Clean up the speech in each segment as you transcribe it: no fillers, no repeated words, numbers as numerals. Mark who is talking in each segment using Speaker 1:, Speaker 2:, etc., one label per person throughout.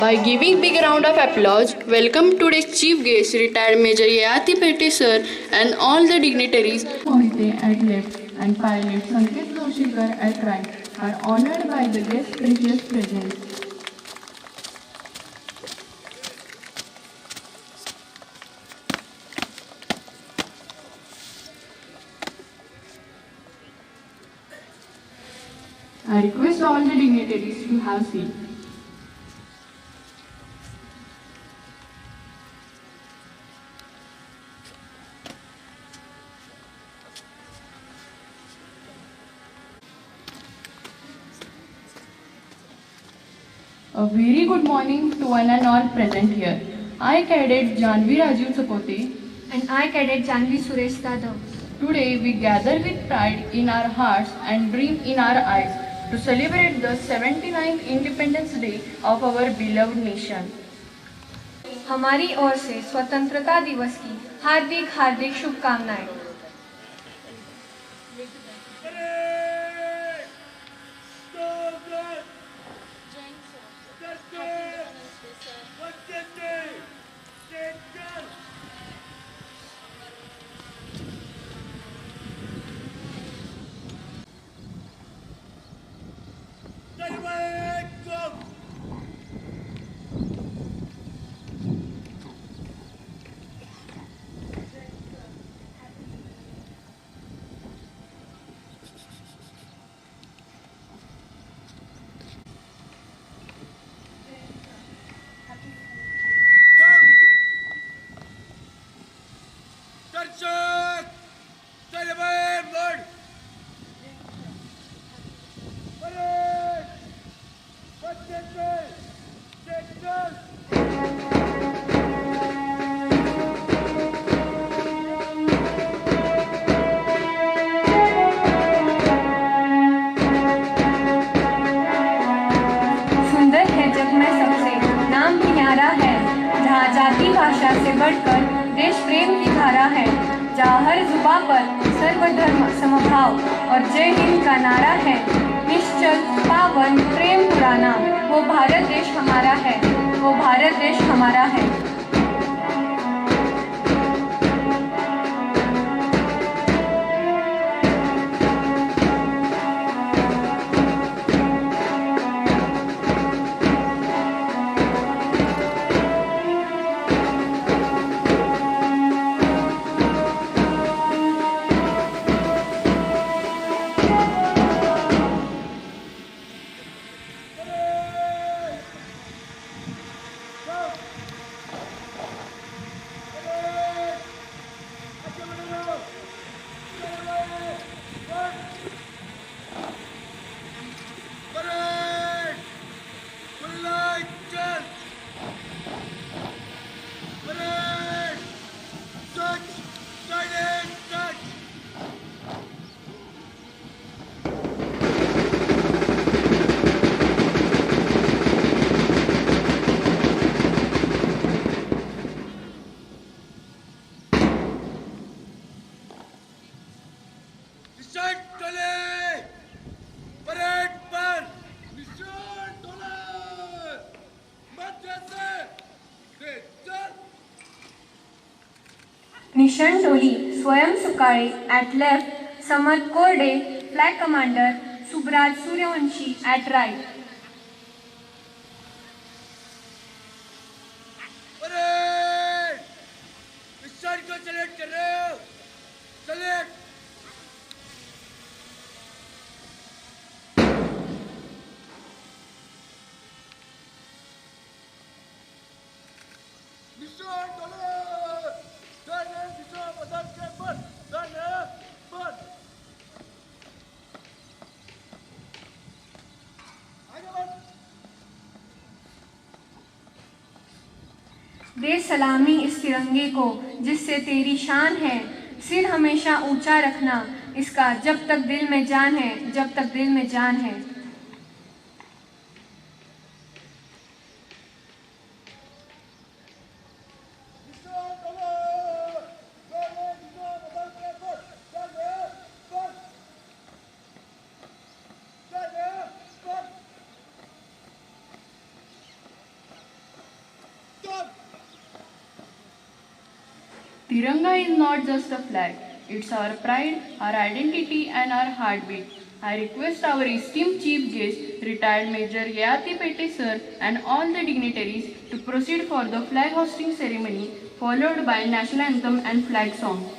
Speaker 1: By giving big round of applause, welcome today's chief guest, retired Major Yayati Pete sir, and all the dignitaries. Mohite at left and pilot Sanket Joshikar at right are honored by the guest precious presence. I request all the dignitaries to have seat. A very good morning to one and all present here. I Cadet Janvi Rajiv Sapote.
Speaker 2: And I, Cadet Janvi Suresh Dadav.
Speaker 1: Today we gather with pride in our hearts and dream in our eyes to celebrate the 79th Independence Day of our beloved nation.
Speaker 2: हमारी ओर से स्वतंत्रता दिवस की हार्दिक हार्दिक शुभकामनाएं। भाषा से बढ़कर देश प्रेम की धारा है, जहाँ हर जुबा पर सर्वधर्म समभाव और जय हिंद का नारा है। निश्चल पावन प्रेम पुराना, वो भारत देश हमारा है, वो भारत देश हमारा है। निशान टोली स्वयं Sukale at left, Samarth Korde flag commander Subraj Suryavanshi at right. दे सलामी इस तिरंगे को जिससे तेरी शान है, सिर हमेशा ऊंचा रखना इसका जब तक दिल में जान है, जब तक दिल में जान है।
Speaker 1: Tiranga is not just a flag, it's our pride, our identity, and our heartbeat. I request our esteemed chief guest, retired Major Yayati Pete sir, and all the dignitaries to proceed for the flag hosting ceremony, followed by national anthem and flag song.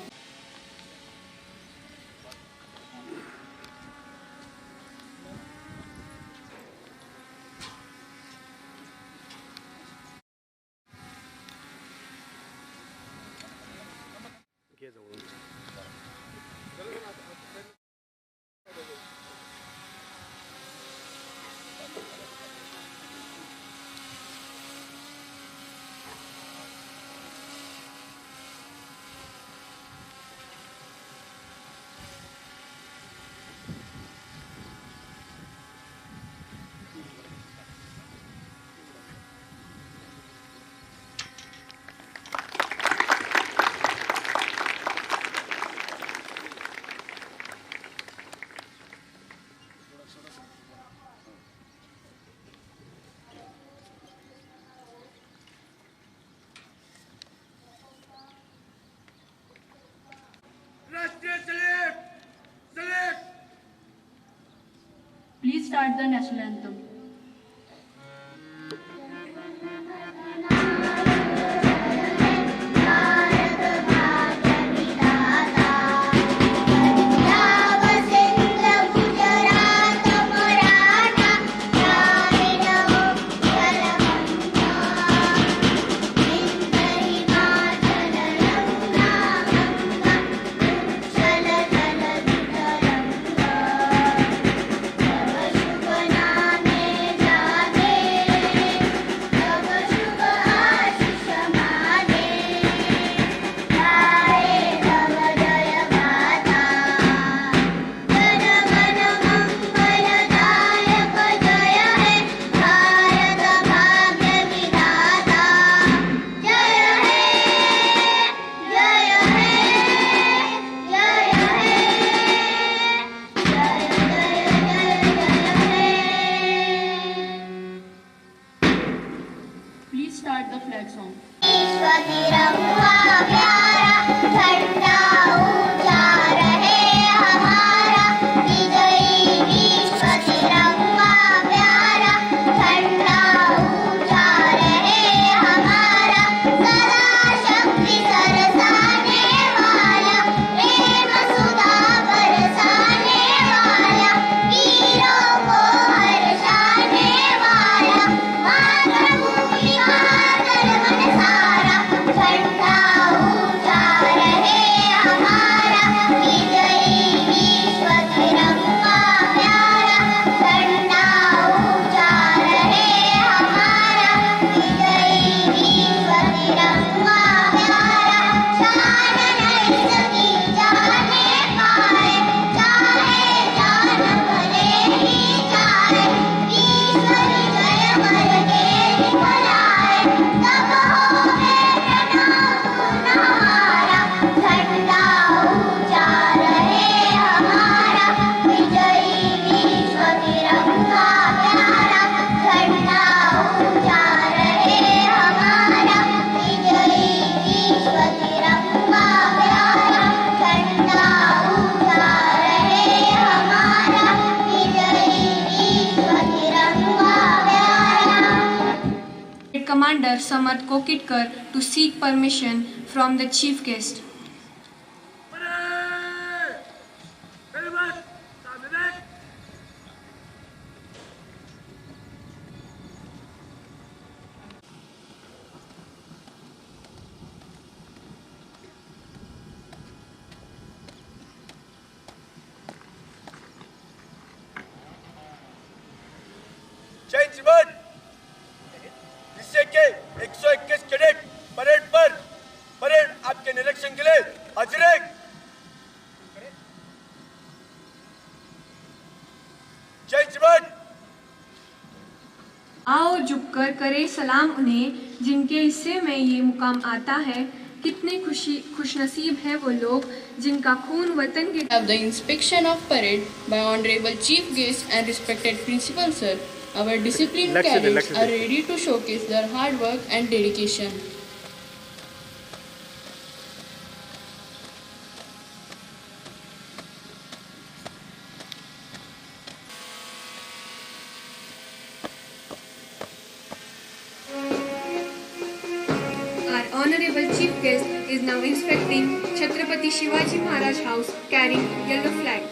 Speaker 1: Please start the national anthem. Please start the flag song.
Speaker 2: Commander Samarth Kokitkar to seek permission from the chief guest.
Speaker 3: जय जवान। जिससे के 121 cadet parade आपके निरीक्षण के लिए हाजिर है। जय जवान।
Speaker 2: आओ झुककर करे सलाम उन्हें जिनके हिस्से में ये मुकाम आता है। कितने खुशनसीब है वो लोग जिनका खून वतन के।
Speaker 1: Have the inspection of parade by Honorable Chief Guest and respected Principal Sir. Our disciplined cadets are ready to showcase their hard work and dedication.
Speaker 2: honorable chief guest is now inspecting Chhatrapati Shivaji Maharaj House carrying yellow flag.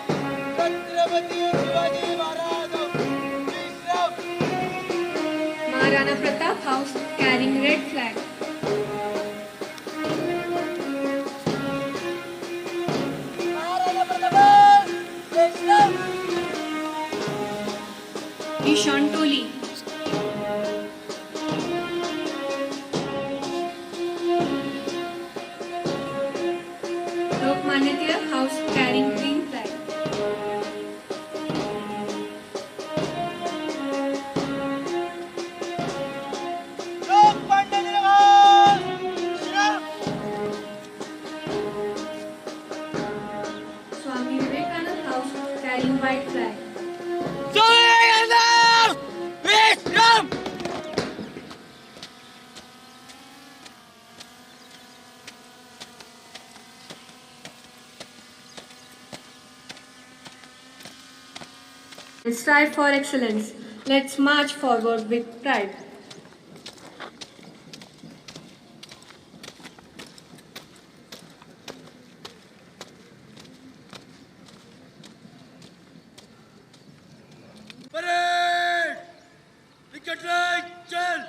Speaker 3: Chhatrapati Shivaji Maharaj विश्राम
Speaker 2: Maharana Pratap House carrying red flag.
Speaker 3: Maharana Pratap विश्राम
Speaker 2: Ishan Toli. Lokmanya Tilak House carrying green flag.
Speaker 3: Lokmanya Tilak विश्राम
Speaker 2: Swami Vivekanand House carrying white flag.
Speaker 3: विश्राम
Speaker 2: Let's strive for excellence. Let's march forward with pride.
Speaker 3: Parade wicket line चल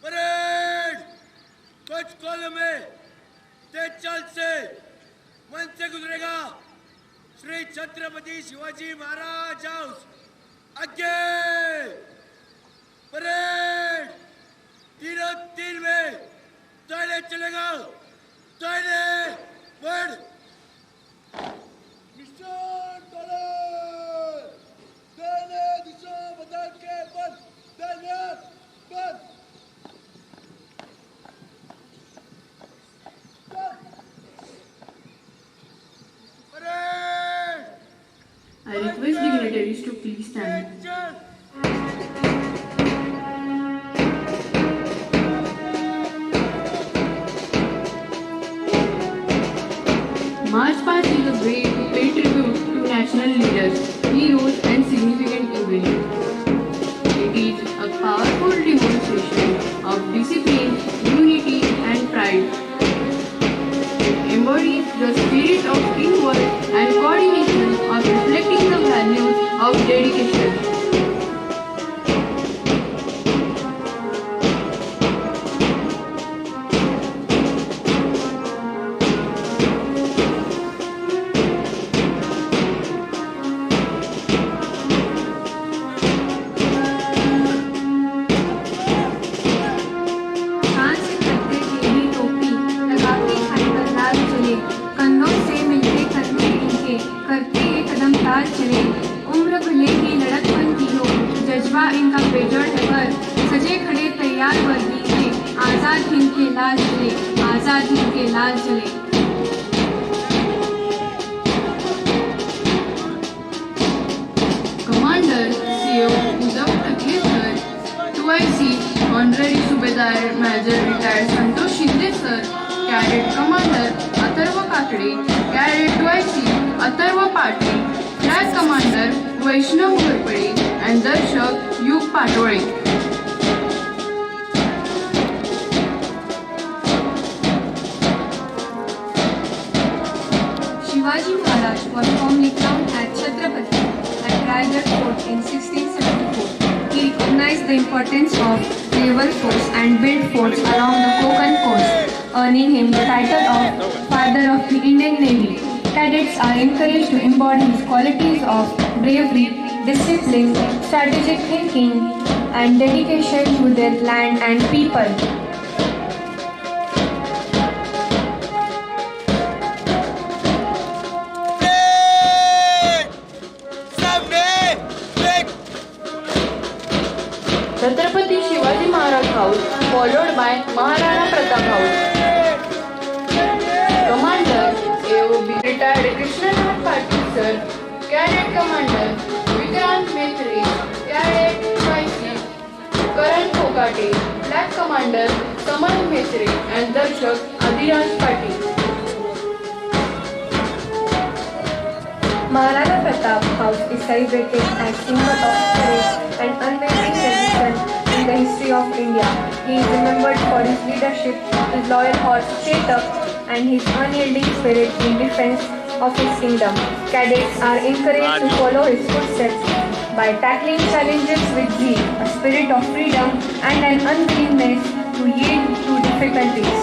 Speaker 3: parade coach column में तेज चाल से मन से गुजरेगा श्री छत्रपति शिवाजी महाराज हाउस आगे परेड तीनों तीन में दाहिने चलेगा दाहिने बढ़ निशान डालो दाहिने दिशा बदल के बंद दाहिने बंद parade
Speaker 1: I request dignitaries to please stand.
Speaker 3: चल
Speaker 1: March past is a way to pay tribute to national leaders, heroes and significant events. It is a powerful demonstration of discipline, unity and pride. It embodies the spirit of teamwork and coordination of reflecting the values of dedication.
Speaker 2: कान से करते टेढ़ी टोपी लगाते खाकर लाल चले कंधों से मिलते कंधे इनके करते ये कदम ताल चले उम्र भले ही लड़कपन की हो जज्बा इनका बेजोड़ है पर सजे खड़े तैयार वर्दी के आजाद हिंद के लाल चले आजाद हिंद के लाल चले
Speaker 1: Commander CO Uddhav Thackeray sir, 2IC Honorary Subedar Major Retired Santosh Shinde sir, Cadet Commander Atharva Kakade, Cadet 2IC Atharva Patil, Flag Commander Vaishnav Ghorpade and Darshak Yug Patole.
Speaker 2: Shivaji Maharaj was formally crowned at Chhatrapati at Raigad Fort in 1674. He recognized the importance of naval force and built forts along the Konkan coast, earning him the title of Father of the Indian Navy. Cadets are encouraged to embody his qualities of bravery, discipline, strategic thinking, and dedication to their land and people.
Speaker 1: Chhatrapati Shivaji Maharaj House followed by Maharana Pratap House. Commander AOB retired Krishnanath Patil sir, Cadet Commander Vikrant Maitre, Cadet 2IC Karan Kokate, Flag Commander Kamal Mesre and Darshak Adiraj Patil.
Speaker 2: Maharana Pratap House is celebrated as symbol of courage and unwavering tradition in the history of India. He is remembered for his leadership, his loyal horse Chetak, and his unyielding spirit in defense of his kingdom. Cadets are encouraged to follow his footsteps by tackling challenges with zeal, a spirit of freedom, and an unwillingness to yield to difficulties.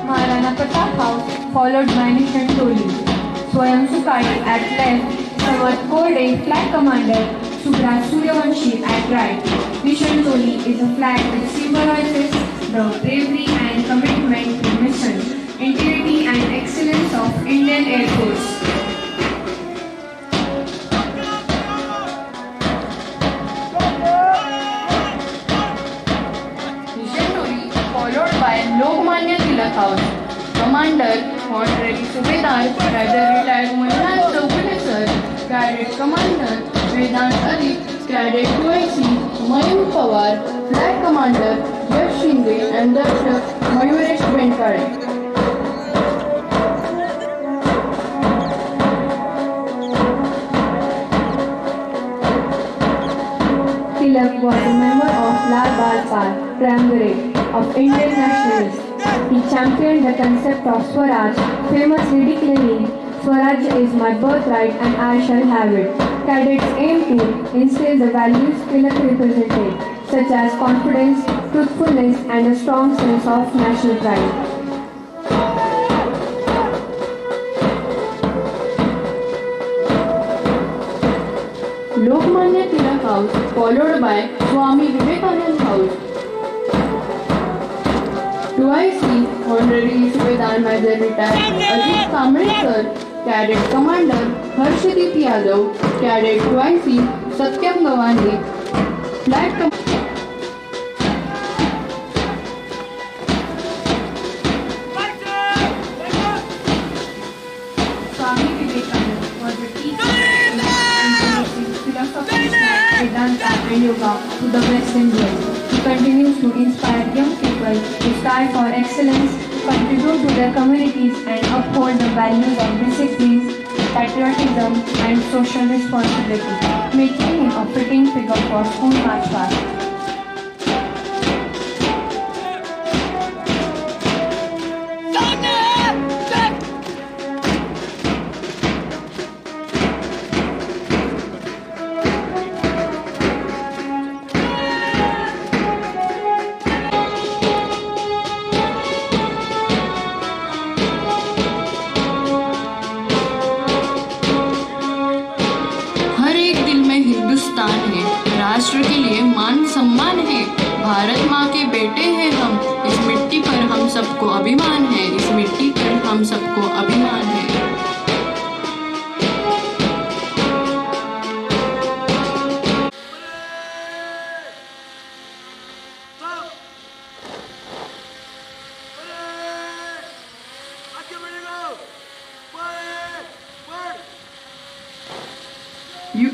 Speaker 2: Maharana Pratap House, followed by Nishan Toli. Swayam Sukai at left, Samat Korde, Flag Commander, Subhraj Suryavanshi at right. Nishan Toli is a flag which symbolizes the bravery and commitment to mission, integrity and excellence of Indian Air Force.
Speaker 1: Nishan Toli followed by Lokmanya Tilak House. Commander Honorary Subedar Major Retired Manoj Chowgule Sir, Cadet Commander Vedant Ali, Cadet 2IC Mayur Pawar, Flag Commander Yash Shinde and Darshak Mayuresh Benkade.
Speaker 2: Tilak was a member of Lal Bal Pal Triumvirate of Indian nationalists. He championed the concept of Swaraj, famously declaring, "Swaraj is my birthright and I shall have it." Cadets aim to instill the values Tilak represented, such as confidence, truthfulness, and a strong sense of national pride.
Speaker 1: Lokmanya Tilak House followed by Swami Vivekanand House. 2IC Honorary Subedar Major Retired Ajit Kamble Sir, Cadet Commander Harshdeep Yadav, Cadet 2IC Satyam Gawande, Flag
Speaker 2: Swami Vivekananda was a teacher and introducing philosophy, Vedanta and yoga to the Western world. He continues to inspire young people to strive for excellence, contribute to their communities and uphold the values of discipline, patriotism and social responsibility, making him a fitting figure for school march past.
Speaker 1: हर एक दिल में हिंदुस्तान है, राष्ट्र के लिए मान सम्मान है। भारत माँ के बेटे हैं हम, इस मिट्टी पर हम सबको अभिमान है, इस मिट्टी पर हम सबको अभिमान है।
Speaker 3: आगे बढ़ेगा बढ़
Speaker 1: You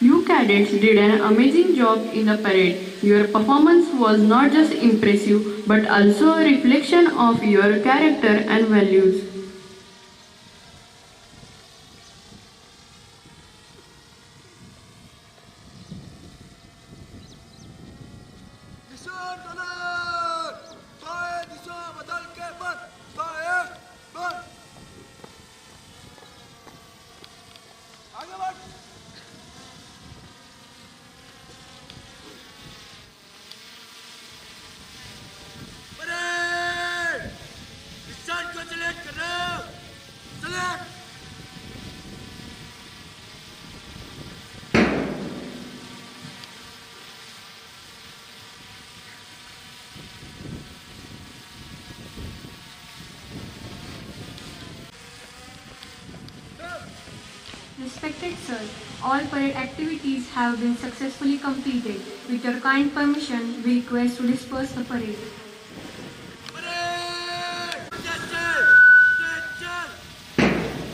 Speaker 1: You cadets did an amazing job in the parade. Your performance was not just impressive but also a reflection of your character and values.
Speaker 3: Position alert! Fire दिशा बदल के बंद! Fire! बंद! आगे बढ़! Parade! निशान को select करो! Select!
Speaker 2: Respected sir, all parade activities have been successfully completed. With your kind permission, we request to disperse the parade.
Speaker 3: Parade! Attention! Attention!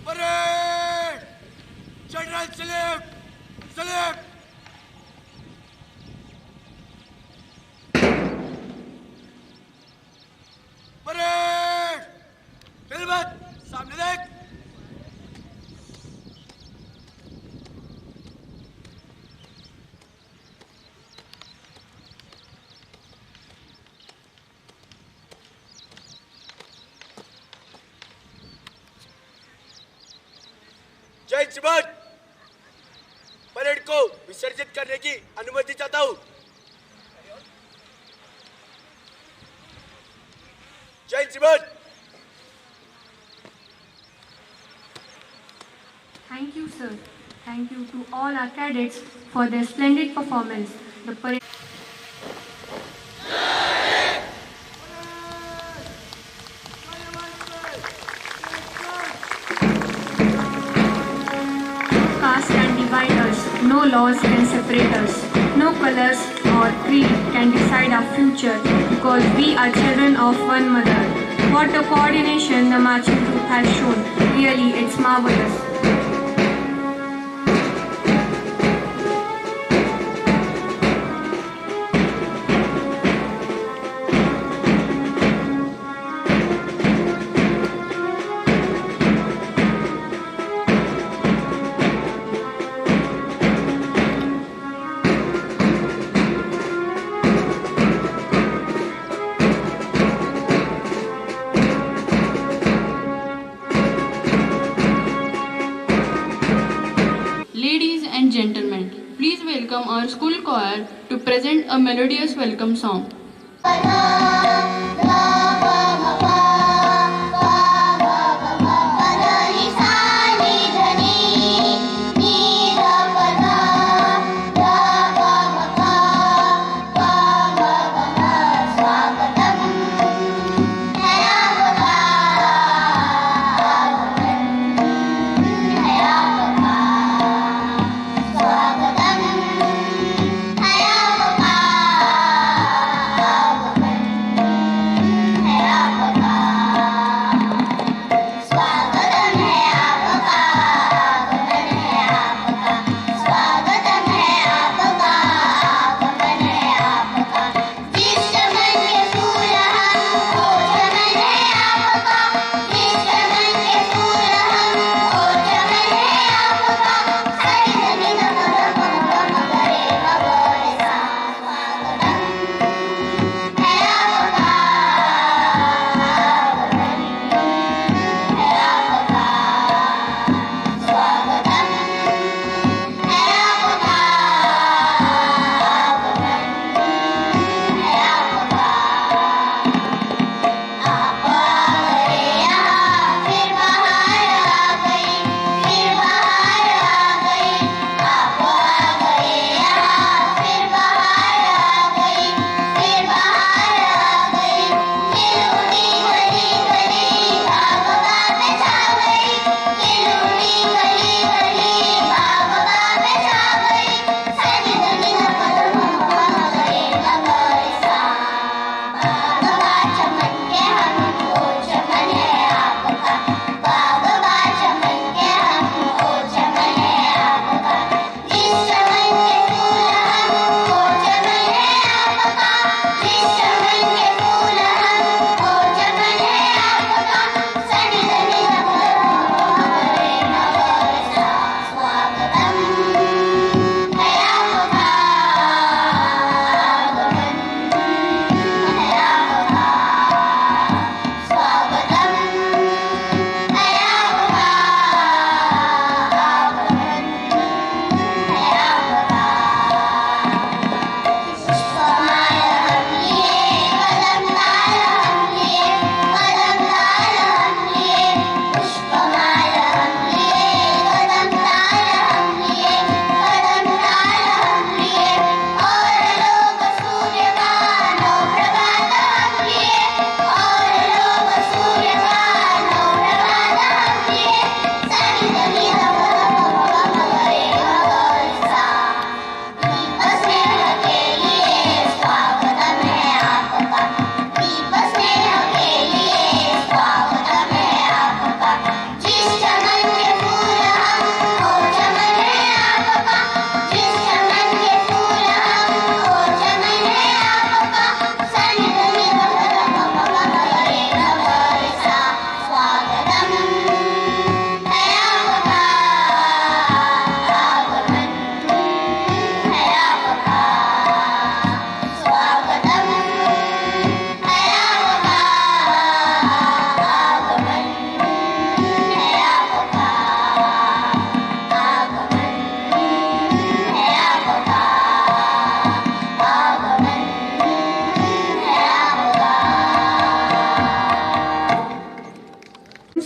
Speaker 3: Parade! General salute! Salute! Parade! Helmet! सामने देख! जय Shivan! Parade को विसर्जित करने की अनुमति चाहता हूँ। जय Shivan!
Speaker 2: Thank you, sir. Thank you to all our cadets for their splendid performance. The parade caste can divide us. No laws can separate us. No colors or creed can decide our future because we are children of one mother. What a coordination the marching group has shown. Really, it's marvelous.
Speaker 1: Ladies and gentlemen, please welcome our school choir to present a melodious welcome song.
Speaker 4: स्वागतम्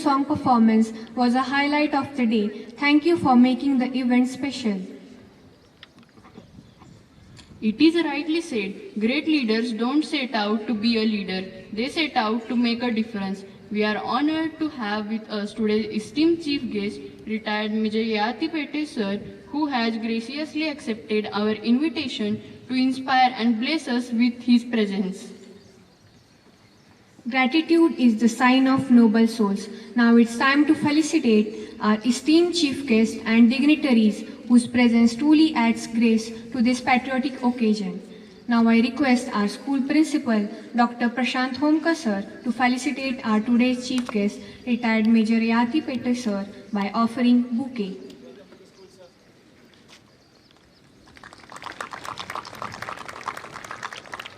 Speaker 2: song performance was a highlight of the day. Thank you for making the event special.
Speaker 1: It is rightly said, great leaders don't set out to be a leader, they set out to make a difference. We are honored to have with us today's esteemed chief guest, retired Major Yati Pete sir, who has graciously accepted our invitation to inspire and bless us with his presence.
Speaker 2: Gratitude is the sign of noble souls. Now it's time to felicitate our esteemed chief guests and dignitaries whose presence truly adds grace to this patriotic occasion. Now I request our school principal, Dr. Prashant Homkar sir, to felicitate our today's chief guest, retired Major Yati Pete sir, by offering bouquet.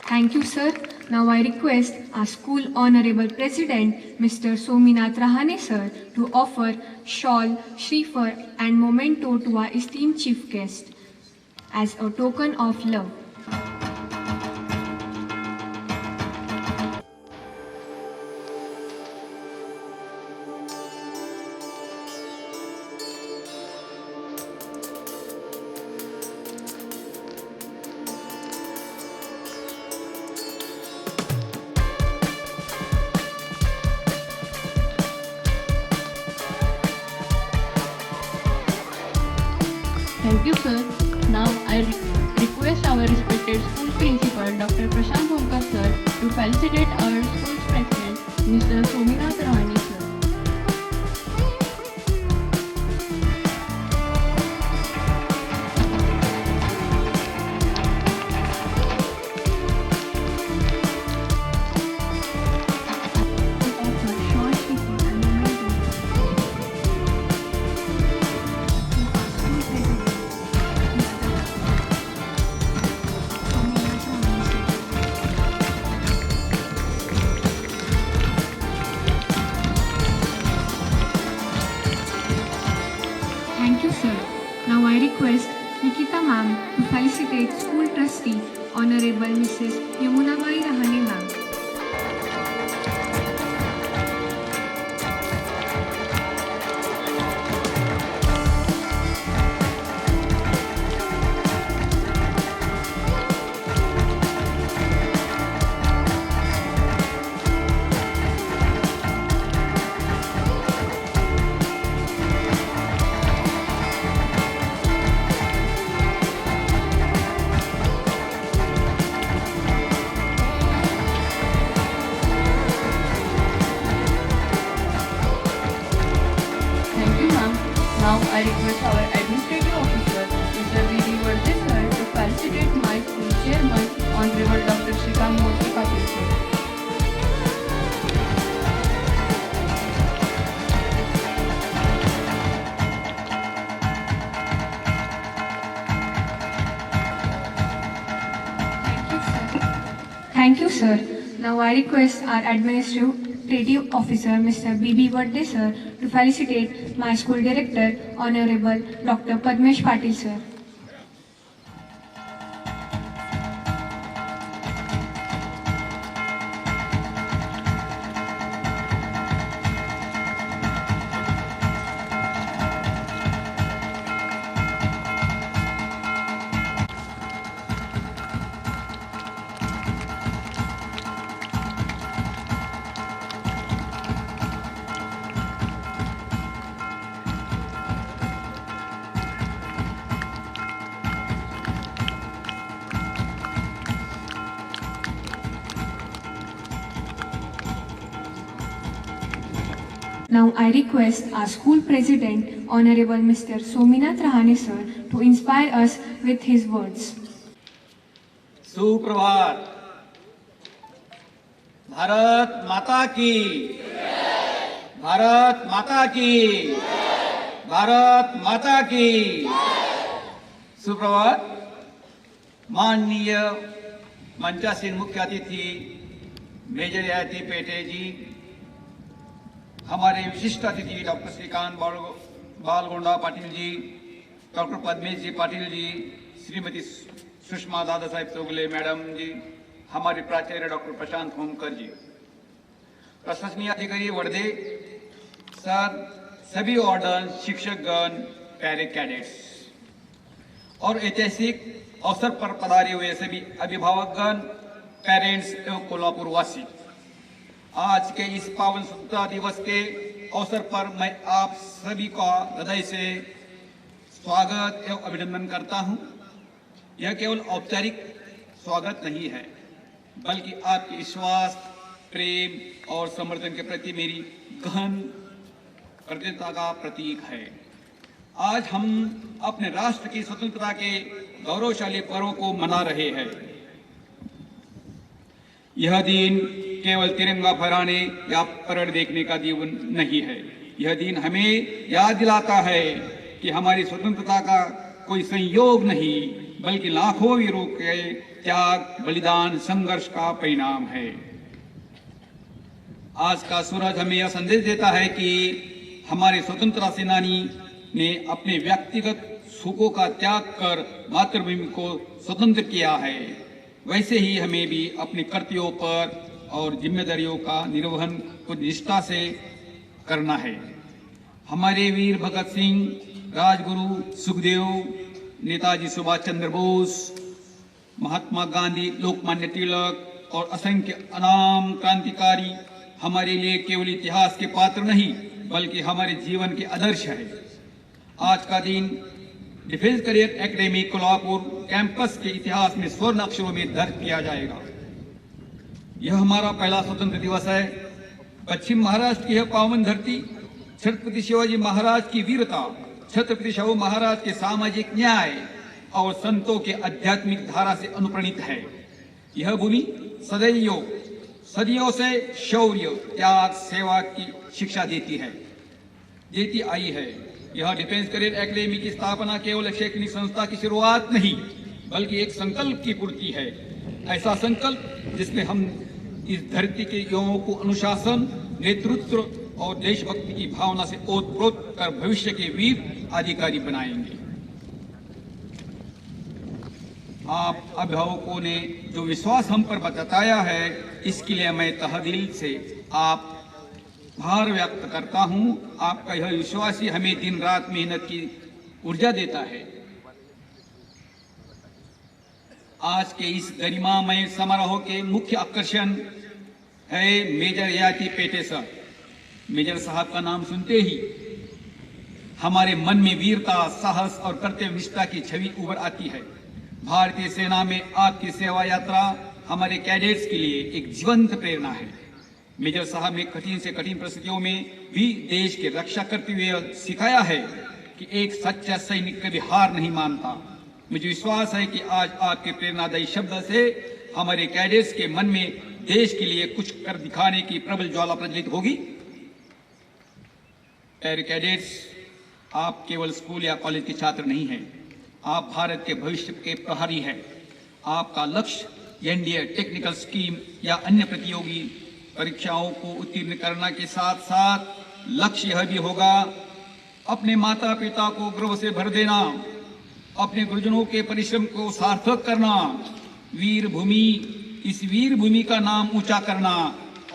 Speaker 2: Thank you, sir. Now I request our school honorable president, Mr. Sominath Rahane sir, to offer shawl, shreefer and memento to our esteemed chief guest as a token of love.
Speaker 1: Thank you, sir. Now I request our respected school principal, Dr. Prashant Homkar sir, to felicitate our school's president, Mr. Sominath Rahane sir.
Speaker 2: Thank you, sir. Now I request Nikita ma'am to felicitate school trustee, Honorable Mrs. Yamunabai Rahane ma'am.
Speaker 1: Thank you, ma'am. Now I request our administrative officer, Mr. V.D. Vardhe sir, to felicitate my school chairman, Honorable Dr. Shrikant Murthy Patil sir.
Speaker 2: Thank you, sir. Now I request our administrative officer, Mr. B.B. Vardhe sir, to felicitate my school director, Honorable Dr. Padmesh Patil sir. Now I request our school president, Honorable Mr. Sominath Rahane sir, to inspire us with his words.
Speaker 4: सुप्रभात। भारत माता की, भारत माता की, भारत माता की। सुप्रभात। माननीय मंचासीन मुख्य अतिथि मेजर याती पेटे जी, हमारे विशिष्ट अतिथि डॉक्टर श्रीकांत बालगोंडा पाटिल जी, डॉक्टर पद्मेश जी पाटिल जी, श्रीमती सुषमा दादा साहेब चौगले मैडम जी, हमारे प्राचार्य डॉक्टर प्रशांत होमकर जी, प्रशासनीय अधिकारी वर्धे, सर, सभी ऑर्डर शिक्षकगण, पैरे कैडेट्स और ऐतिहासिक अवसर पर पधारे हुए सभी अभिभावकगण, पेरेंट्स एवं कोल्हापुर वासी, आज के इस पावन स्वतंत्रता दिवस के अवसर पर मैं आप सभी का हृदय से स्वागत एवं अभिनंदन करता हूं। यह केवल औपचारिक स्वागत नहीं है, बल्कि आपके विश्वास, प्रेम और समर्थन के प्रति मेरी गहन कृतज्ञता का प्रतीक है। आज हम अपने राष्ट्र की स्वतंत्रता के गौरवशाली पर्व को मना रहे हैं। यह दिन केवल तिरंगा फहराने या परेड देखने का दिन नहीं है। यह दिन हमें याद दिलाता है कि हमारी स्वतंत्रता का कोई संयोग नहीं, बल्कि लाखों वीरों के त्याग, बलिदान, संघर्ष का परिणाम है। आज का सूरज हमें यह संदेश देता है कि हमारे स्वतंत्रता सेनानी ने अपने व्यक्तिगत सुखों का त्याग कर मातृभूमि को स्वतंत्र किया है। वैसे ही हमें भी अपने कर्तव्यों पर और जिम्मेदारियों का निर्वहन को निष्ठा से करना है। हमारे वीर भगत सिंह, राजगुरु सुखदेव, नेताजी सुभाष चंद्र बोस, महात्मा गांधी, लोकमान्य तिलक और असंख्य अनाम क्रांतिकारी हमारे लिए केवल इतिहास के पात्र नहीं, बल्कि हमारे जीवन के आदर्श है। आज का दिन defence career academy Kolhapur campus के इतिहास में स्वर्ण अक्षरों में दर्ज किया जाएगा। यह हमारा पहला स्वतंत्र दिवस है। पश्चिम महाराष्ट्र की यह पावन धरती छत्रपति शिवाजी महाराज की वीरता, छत्रपति शिवाजी महाराज के सामाजिक न्याय और संतों के आध्यात्मिक धारा से अनुप्राणित है। यह भूमि सदियों से शौर्य, त्याग, सेवा की शिक्षा देती आई है। यह डिफेंस करियर एकेडमी की स्थापना केवल एक शैक्षणिक संस्था की शुरुआत नहीं, बल्कि एक संकल्प की पूर्ति है। ऐसा संकल्प जिसमें हम इस धरती के युवाओं को अनुशासन, नेतृत्व और देशभक्ति की भावना से ओतप्रोत कर भविष्य के वीर अधिकारी बनाएंगे। आप अभिभावकों ने जो विश्वास हम पर जताया है, इसके लिए मैं तहदिल से आप आभार व्यक्त करता हूं। आपका यह विश्वास ही हमें दिन रात मेहनत की ऊर्जा देता है। आज के इस गरिमामय समारोह के मुख्य आकर्षण है मेजर याती पेटे सर। मेजर साहब का नाम सुनते ही हमारे मन में वीरता, साहस और कर्तव्यनिष्ठा की छवि उभर आती है। भारतीय सेना में आपकी सेवा यात्रा हमारे कैडेट्स के लिए एक जीवंत प्रेरणा है। मेजर साहब ने कठिन से कठिन परिस्थितियों में भी देश की रक्षा करते हुए सिखाया है कि एक सच्चा सैनिक कभी हार नहीं मानता। मुझे विश्वास है कि आज आपके प्रेरणादायी शब्द से हमारे कैडेट्स के मन में देश के लिए कुछ कर दिखाने की प्रबल ज्वाला प्रज्वलित होगी। प्यारे कैडेट्स, आप केवल स्कूल या कॉलेज के छात्र नहीं हैं, आप भारत के भविष्य के प्रहरी हैं। आपका लक्ष्य एनडीए टेक्निकल स्कीम या अन्य प्रतियोगी परीक्षाओं को उत्तीर्ण करना के साथ साथ लक्ष्य यह भी होगा अपने माता पिता को गर्व से भर देना, अपने गुरुजनों के परिश्रम को सार्थक करना, इस वीर भूमि का नाम ऊंचा करना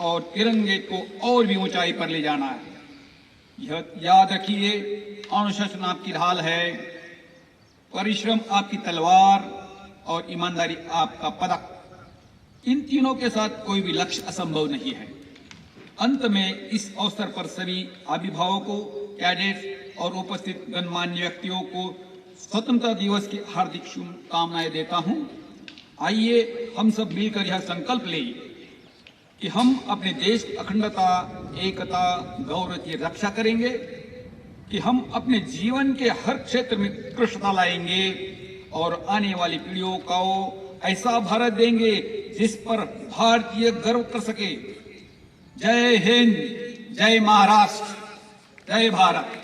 Speaker 4: और तिरंगे को और भी ऊंचाई पर ले जाना है। यह याद रखिए, अनुशासन आपकी ढाल है, परिश्रम आपकी तलवार और ईमानदारी आपका पदक। इन तीनों के साथ कोई भी लक्ष्य असंभव नहीं है। अंत में इस अवसर पर सभी अभिभावकों, कैडेट्स और उपस्थित गणमान्य व्यक्तियों को स्वतंत्रता दिवस की हार्दिक शुभकामनाएं देता हूं। आइए हम सब मिलकर यह संकल्प लें कि हम अपने देश की अखंडता, एकता, गौरव की रक्षा करेंगे, कि हम अपने जीवन के हर क्षेत्र में उत्कृष्टता लाएंगे और आने वाली पीढ़ियों को ऐसा भारत देंगे जिस पर भारतीय गर्व कर सके। जय हिंद, जय महाराष्ट्र, जय Bharat.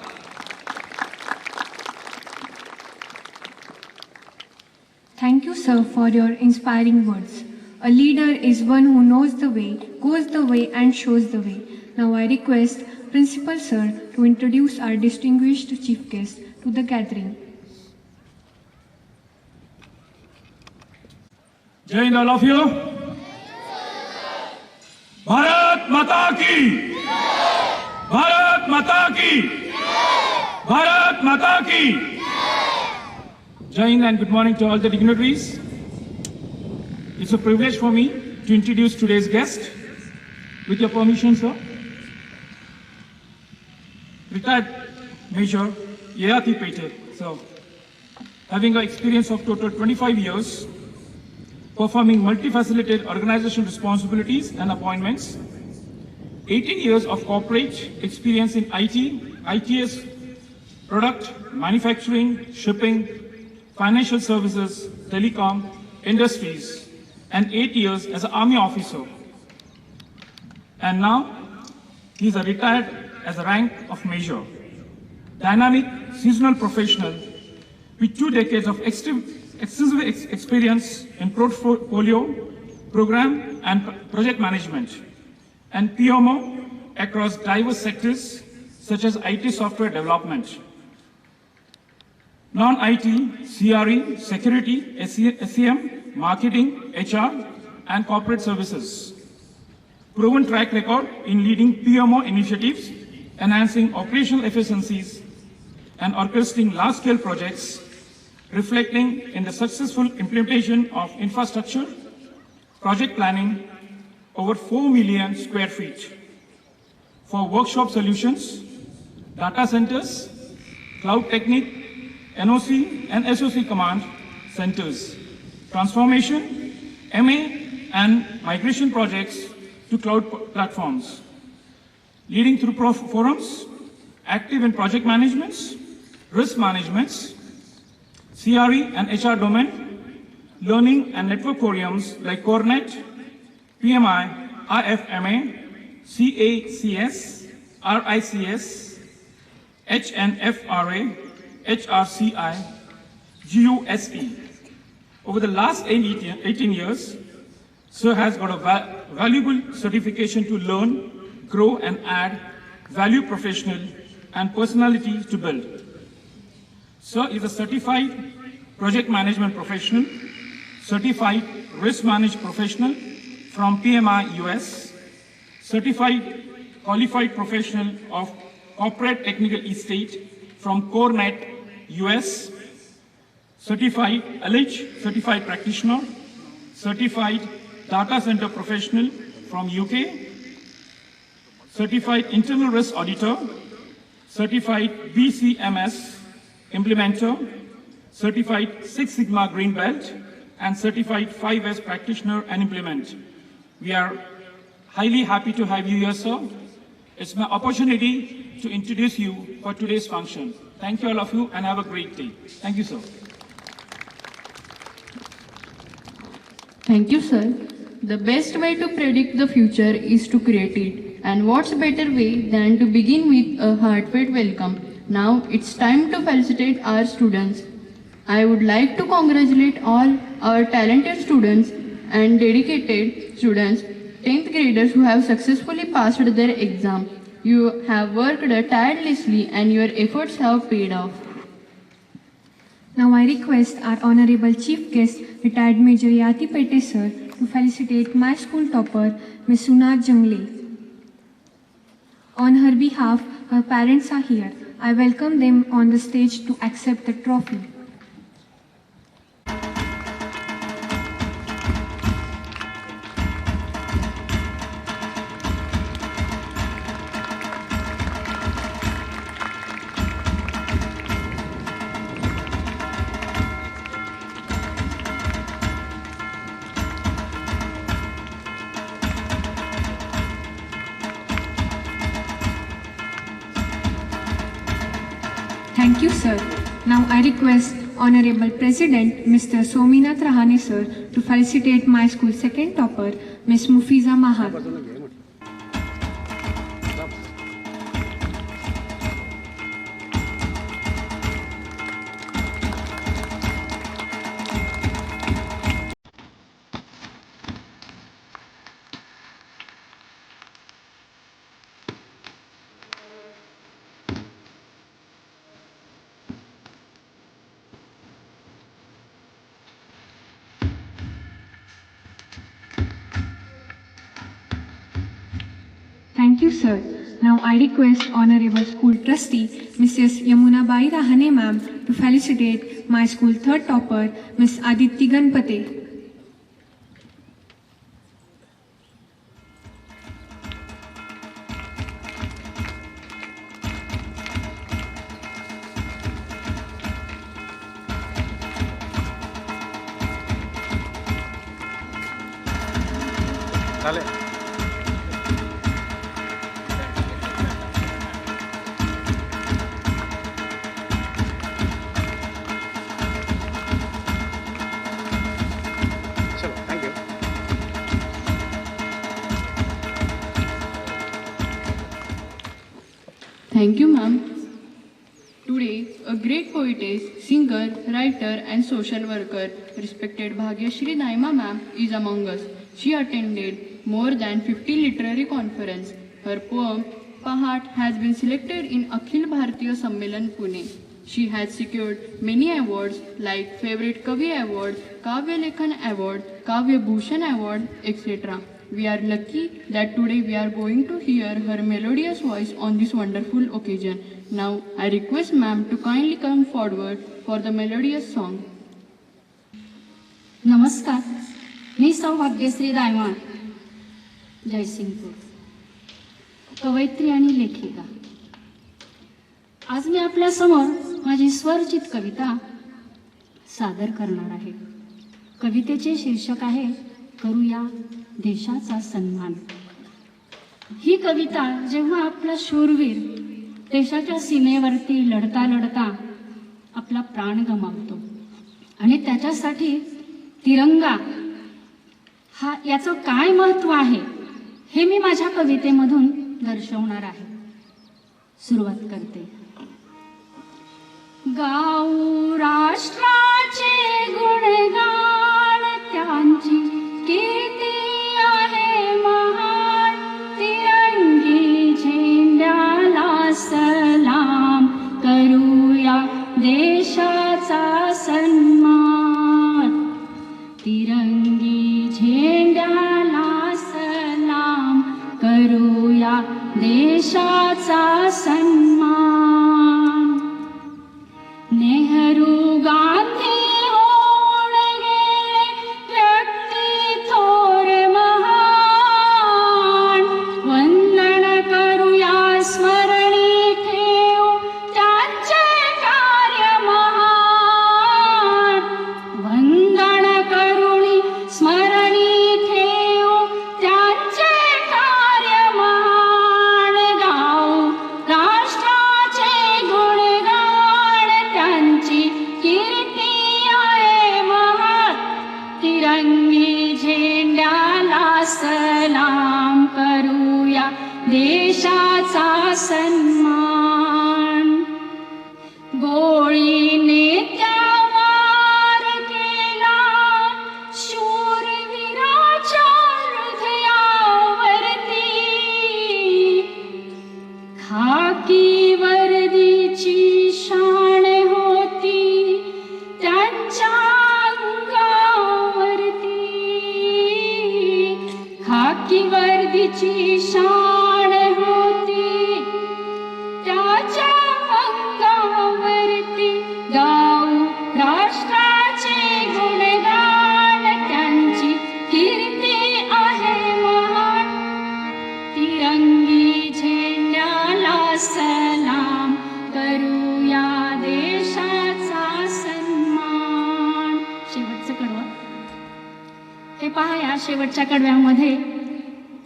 Speaker 2: Thank you, sir, for your inspiring words. A leader is one who knows the way, goes the way, and shows the way. Now I request Principal Sir to introduce our distinguished chief guest to the gathering.
Speaker 5: जय Hind, all of you. Bharat माता की, भारत माता की, भारत माता की. Jai Hind and good morning to all the dignitaries. It's a privilege for me to introduce today's guest. With your permission, sir. Retired Major Yayati Patel, sir. Having an experience of total 25 years, performing multifaceted organizational responsibilities and appointments, 18 years of corporate experience in IT, ITS, product, manufacturing, shipping, financial services, telecom, industries, and 8 years as an army officer. And now, he is retired as a rank of major. Dynamic, seasonal professional with 2 decades of extensive experience in portfolio, program, and project management, and PMO across diverse sectors such as IT software development, non-IT, CRE, security, SEM, marketing, HR, and corporate services. Proven track record in leading PMO initiatives, enhancing operational efficiencies, and orchestrating large-scale projects, reflecting in the successful implementation of infrastructure, project planning, over 4 million square feet, for workshop solutions, data centers, cloud technique, NOC and SOC command centers, transformation, MA and migration projects to cloud platforms, leading through forums, active in project managements, risk managements, CRE and HR domain, learning and network forums like CoreNet, PMI, IFMA, CACS, RICS, HNFRA, HRCI, GUSE. Over the last 18 years, Sir has got a valuable certification to learn, grow, and add value professional and personality to build. Sir is a certified project management professional, certified risk management professional from PMI US, certified qualified professional of corporate technical estate from CoreNet US, certified ALICH certified practitioner, certified data center professional from UK, certified internal risk auditor, certified BCMS implementer, certified Six Sigma Green Belt, and certified 5S practitioner and implement. We are highly happy to have you here, sir. It's my opportunity to introduce you for today's function. Thank you all of you and have a great day. Thank you, sir.
Speaker 1: Thank you, sir. The best way to predict the future is to create it. And what's better way than to begin with a heartfelt welcome. Now it's time to felicitate our students. I would like to congratulate all our talented students and dedicated students, 10th graders who have successfully passed their exam. You have worked tirelessly and your efforts have paid off.
Speaker 2: Now I request our Honorable Chief Guest, Retired Major Yati Pete sir, to felicitate my school topper, Ms. Sunar Jangle. On her behalf, her parents are here. I welcome them on the stage to accept the trophy. Thank you, sir. Now I request Honorable President Mr. Sominath Rahane sir to felicitate my school second topper, Ms. Mufiza Mahar. Thank you, sir. Now I request Honorable School Trustee Mrs. Yamuna Bai Rahane ma'am to felicitate my school third topper Miss Aditi Ganpate.
Speaker 1: Thank you, ma'am. Today, a great poetess, singer, writer, and social worker, respected Bhagyashri Naima ma'am, is among us. She attended more than 50 literary conferences. Her poem, Pahat, has been selected in Akhil Bharatiya Sammelan, Pune. She has secured many awards like Favorite Kavi Award, Kavya Lekhan Award, Kavya Bhushan Award, etc. We are lucky that today we are going to hear her melodious voice on this wonderful occasion. Now, I request ma'am to kindly come forward for the melodious song.
Speaker 6: नमस्कार, मी सौभाग्यश्री दायवाण, जयसिंगपूर, कवयित्री आणि लेखिका. आज मी आपल्या समोर माझी स्वरचित कविता सादर करणार आहे. कवितेचे शीर्षक आहे करूया देशाचा सन्मान. ही कविता जेव्हा आपला शूरवीर देशाच्या सीमेवरती लढता लढता आपला प्राण गमावतो आणि त्याच्यासाठी तिरंगा हा याचं काय महत्त्व आहे हे मी माझ्या कवितेमधून दर्शवणार आहे. सुरुवात करते. गाऊ राष्ट्राचे गुणगान, त्यांची कीर्ती आहे महान. तिरंगी झेंड्याला सलाम, करूया देशाचा सन्मान. तिरंगी झेंड्याला सलाम, करूया देशाचा सन्मान. नेहरू गांधी होऊन गेले व्यक्ती थोर महान. वंदन करूया स्मरणी ठेवू त्यांचे कार्य महान. वंदन करूनी स्मरणी ठेवू त्यांचे कार्य महान. गाऊ राष्ट्राचे गुणगान, त्यांची कीर्ती आहे महान. तिरंगी झेंड्याला सलाम, करूया देशाचा सन्मान. गोळीने त्यावर केला शूरवीराच्या हृदयावरती. खाकी वर्दीची शान होती त्यांच्या अंगावरती. खाकी वर्दीची शान होती त्याच्या अंगावरती. गाऊ राष्ट्राचे गुणगान, त्यांची कीर्ती आहे महान. तिरंगी झेंड्याला सलाम, करूया देशाचा सन्मान. शेवटचं कडवं हे पहा. या शेवटच्या कडव्यामध्ये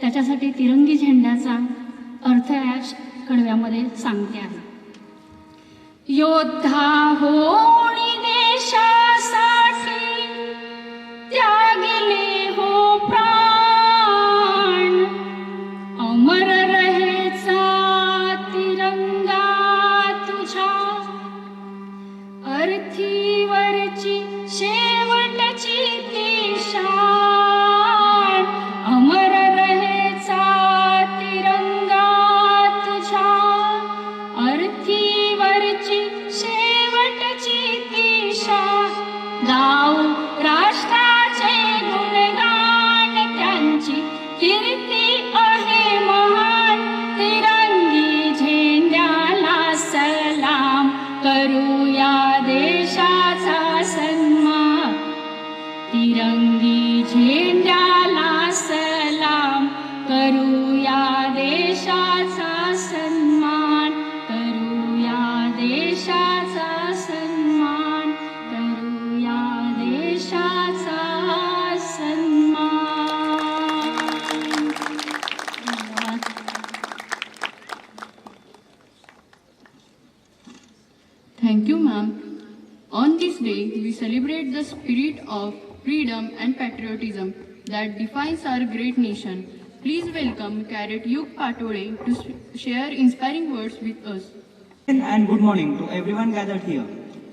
Speaker 6: त्याच्यासाठी तिरंगी झेंड्याचा अर्थ या कडव्यामध्ये सांगते आहे. योद्धा होणी देशासाठी त्यागिले हो प्राण. अमर रहेचा तिरंगा तुझ्या अर्थीवरची शेवटची ती शान. अमर रहेचा तिरंगा तुझ्या अर्थीवरची शेवटची
Speaker 1: Thank you, ma'am. On this day, we celebrate the spirit of freedom and patriotism that defines our great nation. Please welcome Cadet Yug Patole to share inspiring words with us.
Speaker 7: And good morning to everyone gathered here.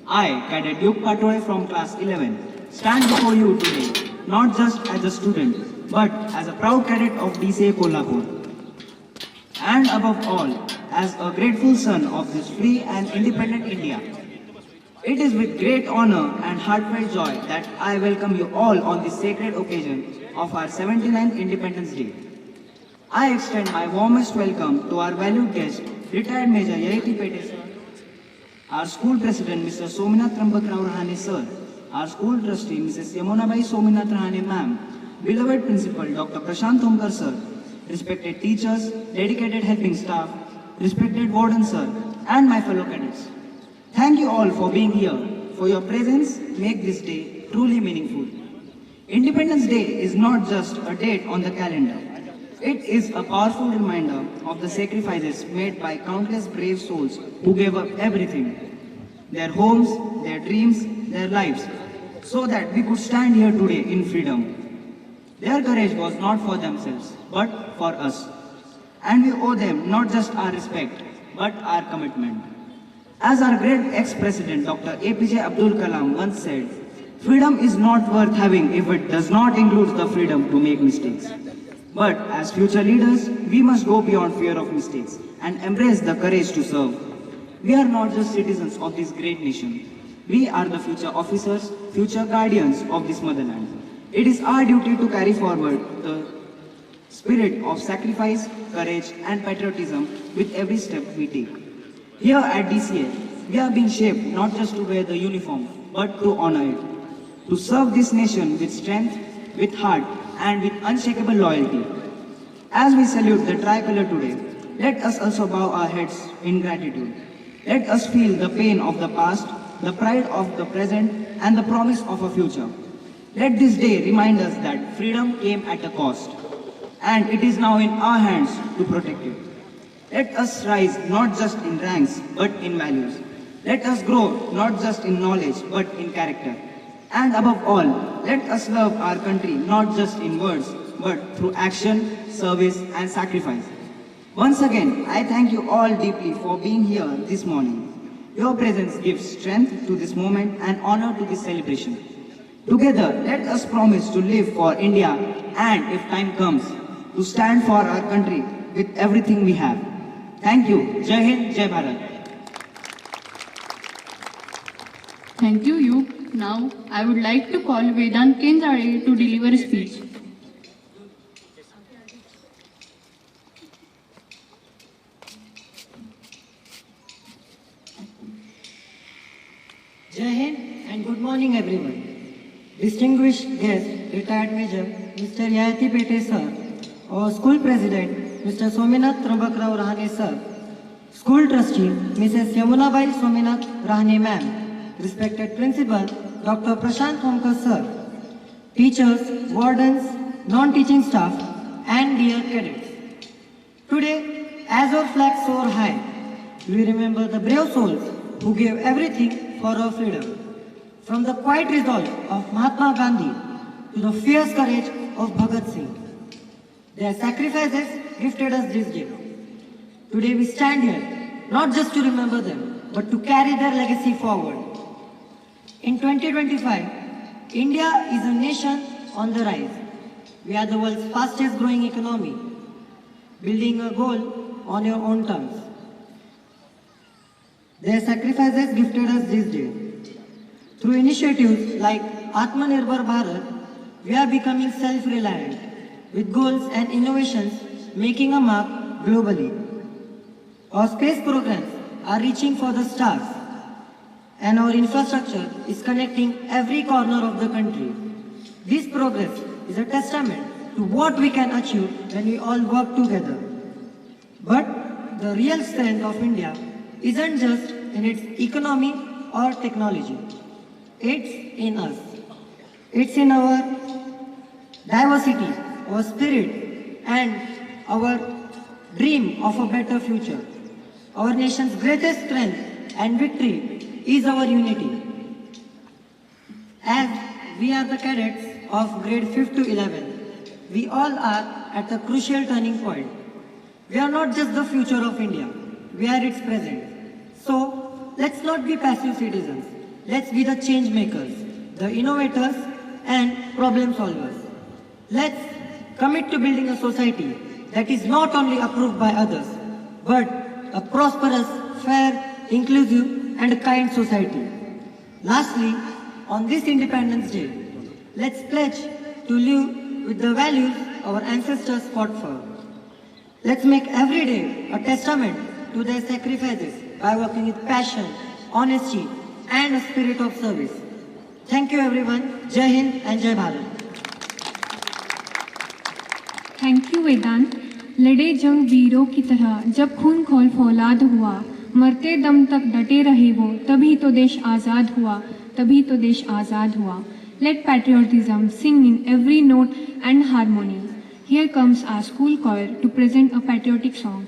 Speaker 7: I, Cadet Yug Patole from class 11, stand before you today, not just as a student, but as a proud cadet of DCA Kolhapur. And above all, as a grateful son of this free and independent India. It is with great honor and heartfelt joy that I welcome you all on this sacred occasion of our 79th Independence Day. I extend my warmest welcome to our valued guest, retired Major Yayati Pete sir, our school president Mr. Sominath Rambakrao Rahane sir, our school trustee Mrs. Yamunabai Sominath Rahane ma'am, beloved principal Dr. Prashant Thomkar sir, respected teachers, dedicated helping staff, respected warden sir, and my fellow cadets. Thank you all for being here. For your presence make this day truly meaningful. Independence Day is not just a date on the calendar. It is a powerful reminder of the sacrifices made by countless brave souls who gave up everything, their homes, their dreams, their lives, so that we could stand here today in freedom. Their courage was not for themselves, but for us. And we owe them not just our respect, but our commitment. As our great ex-president Dr. APJ Abdul Kalam once said, freedom is not worth having if it does not include the freedom to make mistakes. But as future leaders, we must go beyond fear of mistakes and embrace the courage to serve. We are not just citizens of this great nation. We are the future officers, future guardians of this motherland. It is our duty to carry forward the spirit of sacrifice, courage, and patriotism with every step we take. Here at DCA, we are being shaped not just to wear the uniform, but to honor it. To serve this nation with strength, with heart, and with unshakable loyalty. As we salute the tricolor today, let us also bow our heads in gratitude. Let us feel the pain of the past, the pride of the present, and the promise of a future. Let this day remind us that freedom came at a cost, and it is now in our hands to protect it. Let us rise not just in ranks, but in values. Let us grow not just in knowledge, but in character. And above all, let us love our country not just in words, but through action, service, and sacrifice. Once again, I thank you all deeply for being here this morning. Your presence gives strength to this moment and honor to this celebration. Together, let us promise to live for India and, if time comes, to stand for our country with everything we have. Thank you. Jai Hind, Jai Bharat.
Speaker 1: Thank you, Yug. Now, I would like to call Vedant Kendale to deliver a speech.
Speaker 8: Jai Hind and good morning everyone. Distinguished guest, retired Major Mr. Yayati Pete sir, our school president Mr. Sominath Rambakrao Rahane sir, school trustee Mrs. Yamunabai Sominath Rahane ma'am, respected principal Dr. Prashant Thomkar sir, teachers, wardens, non-teaching staff and dear cadets. Today, as our flag soar high, we remember the brave souls who gave everything for our freedom. From the quiet resolve of Mahatma Gandhi to the fierce courage of Bhagat Singh. Their sacrifices gifted us this day. Today we stand here not just to remember them, but to carry their legacy forward. In 2025, India is a nation on the rise. We are the world's fastest growing economy, building a goal on your own terms. Their sacrifices gifted us this day. Through initiatives like Atmanirbhar Bharat, we are becoming self-reliant, with goals and innovations making a mark globally. Our space programs are reaching for the stars, and our infrastructure is connecting every corner of the country. This progress is a testament to what we can achieve when we all work together. But the real strength of India isn't just in its economy or technology. It's in us. It's in our diversity, our spirit, and our dream of a better future. Our nation's greatest strength and victory is our unity. As we are the cadets of grade 5 to 11, we all are at a crucial turning point. We are not just the future of India, we are its present. So, let's not be passive citizens. Let's be the change makers, the innovators and problem solvers. Let's commit to building a society that is not only approved by others, but a prosperous, fair, inclusive and kind society. Lastly, on this Independence Day, let's pledge to live with the values our ancestors fought for. Let's make every day a testament to their sacrifices by working with passion, honesty and a spirit of service. Thank you everyone. Jai Hind and Jai Bharat.
Speaker 2: Thank you Vedant. लड़े जंग वीरों की तरह, जब खून खोल फौलाद हुआ, मरते दम तक डटे रहे वो, तभी तो देश आज़ाद हुआ, तभी तो देश आज़ाद हुआ। Let patriotism sing in every note and harmony. Here comes our school choir to present a patriotic song.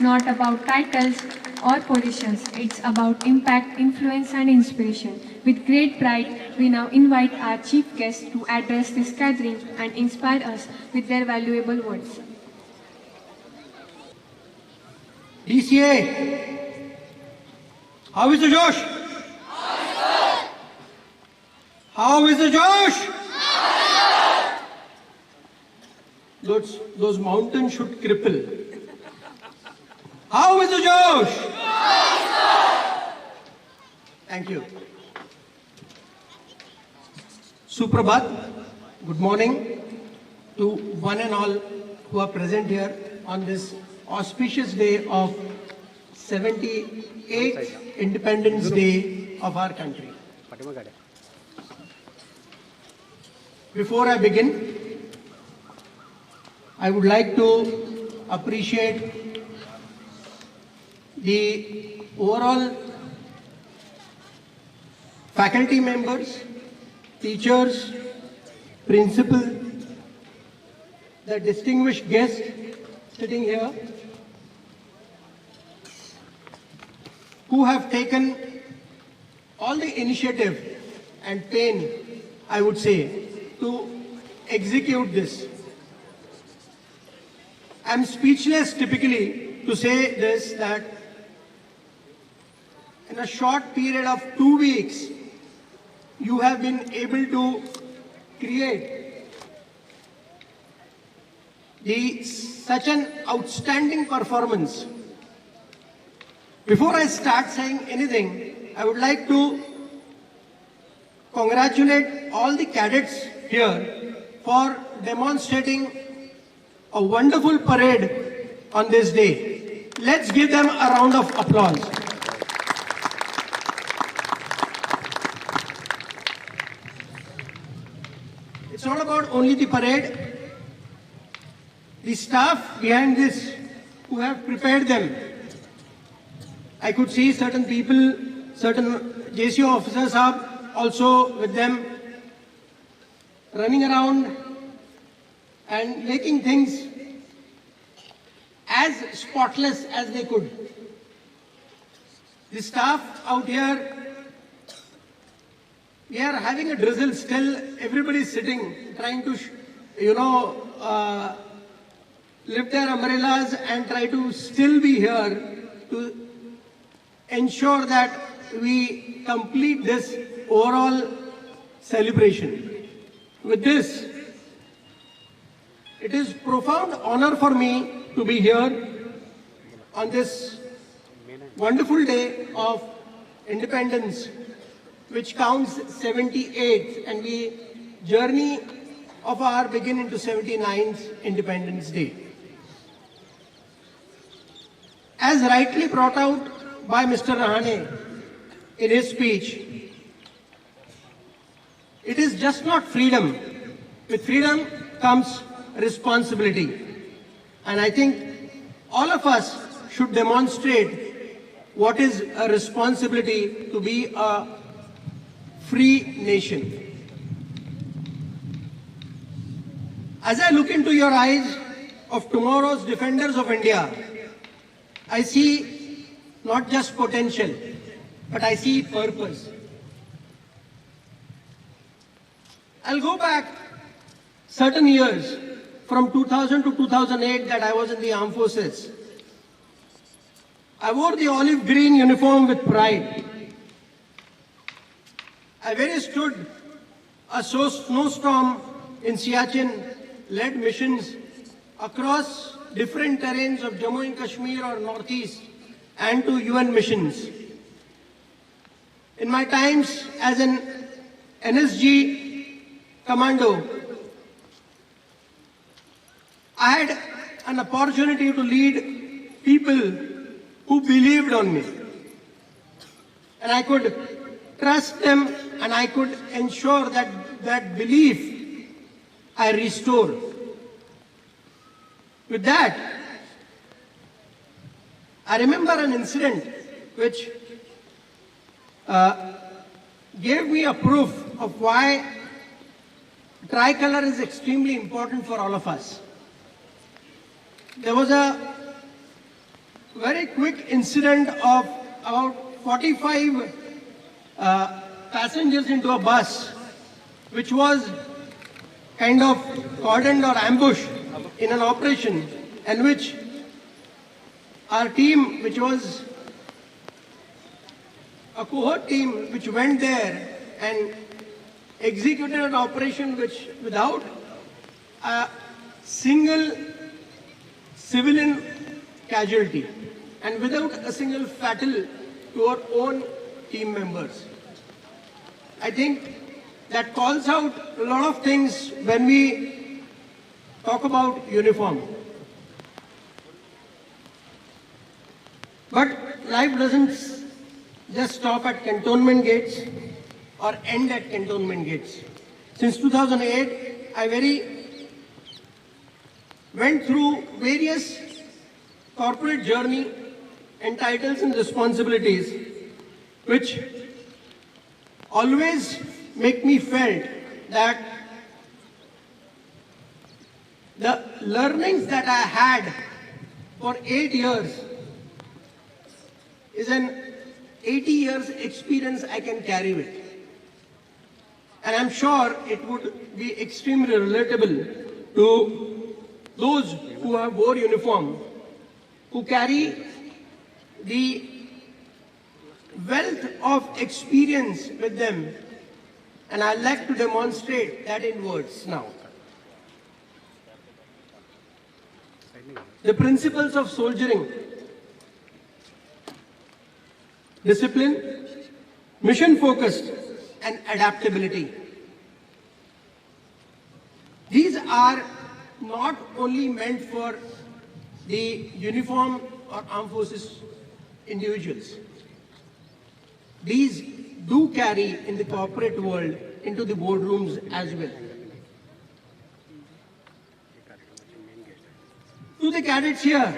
Speaker 2: Not about titles or positions. It's about impact, influence, and inspiration. With great pride, we now invite our chief guest to address this gathering and inspire us with their valuable words.
Speaker 9: DCA, how is the Josh? How is the Josh? Those mountains should cripple. How is the Josh? Thank you. Suprabhat, good morning to one and all who are present here on this auspicious day of 78th Independence Day of our country. Before I begin, I would like to appreciate the overall faculty members, teachers, principal, the distinguished guests sitting here, who have taken all the initiative and pain, I would say, to execute this. I'm speechless typically to say this, that in a short period of 2 weeks, you have been able to create such an outstanding performance. Before I start saying anything, I would like to congratulate all the cadets here for demonstrating a wonderful parade on this day. Let's give them a round of applause. It's not about only the parade. The staff behind this who have prepared them. I could see certain people, certain JCO officers are also with them, running around and making things as spotless as they could. The staff out here, we are having a drizzle still, everybody is sitting, trying to, lift their umbrellas and try to still be here to ensure that we complete this overall celebration. With this, it is profound honor for me to be here on this wonderful day of independence, which counts 78th, and we journey of our begin into 79th Independence Day. As rightly brought out by Mr. Rahane in his speech, it is just not freedom. With freedom comes responsibility. And I think all of us should demonstrate what is a responsibility to be a free nation. As I look into your eyes of tomorrow's defenders of India, I see not just potential, but I see purpose. I'll go back certain years, from 2000 to 2008 that I was in the armed forces. I wore the olive green uniform with pride. I withstood a snowstorm in Siachen, led missions across different terrains of Jammu and Kashmir or Northeast and to UN missions. In my times as an NSG commando, I had an opportunity to lead people who believed on me. And I could trust them and I could ensure that that belief I restore. With that, I remember an incident which gave me a proof of why tricolor is extremely important for all of us. There was a very quick incident of about 45 passengers into a bus, which was kind of cordoned or ambushed in an operation, and which our team, which was a cohort team, which went there and executed an operation which without a single civilian casualty and without a single fatal to our own team members. I think that calls out a lot of things when we talk about uniform. But life doesn't just stop at cantonment gates or end at cantonment gates. Since 2008, I went through various corporate journey and titles and responsibilities, which always make me felt that the learnings that I had for 8 years is an 80 years experience I can carry with. And I'm sure it would be extremely relatable to those who have wore uniform, who carry the wealth of experience with them. And I'd like to demonstrate that in words now. The principles of soldiering: discipline, mission focused, and adaptability. These are not only meant for the uniform or armed forces individuals. These do carry in the corporate world into the boardrooms as well. To the cadets here,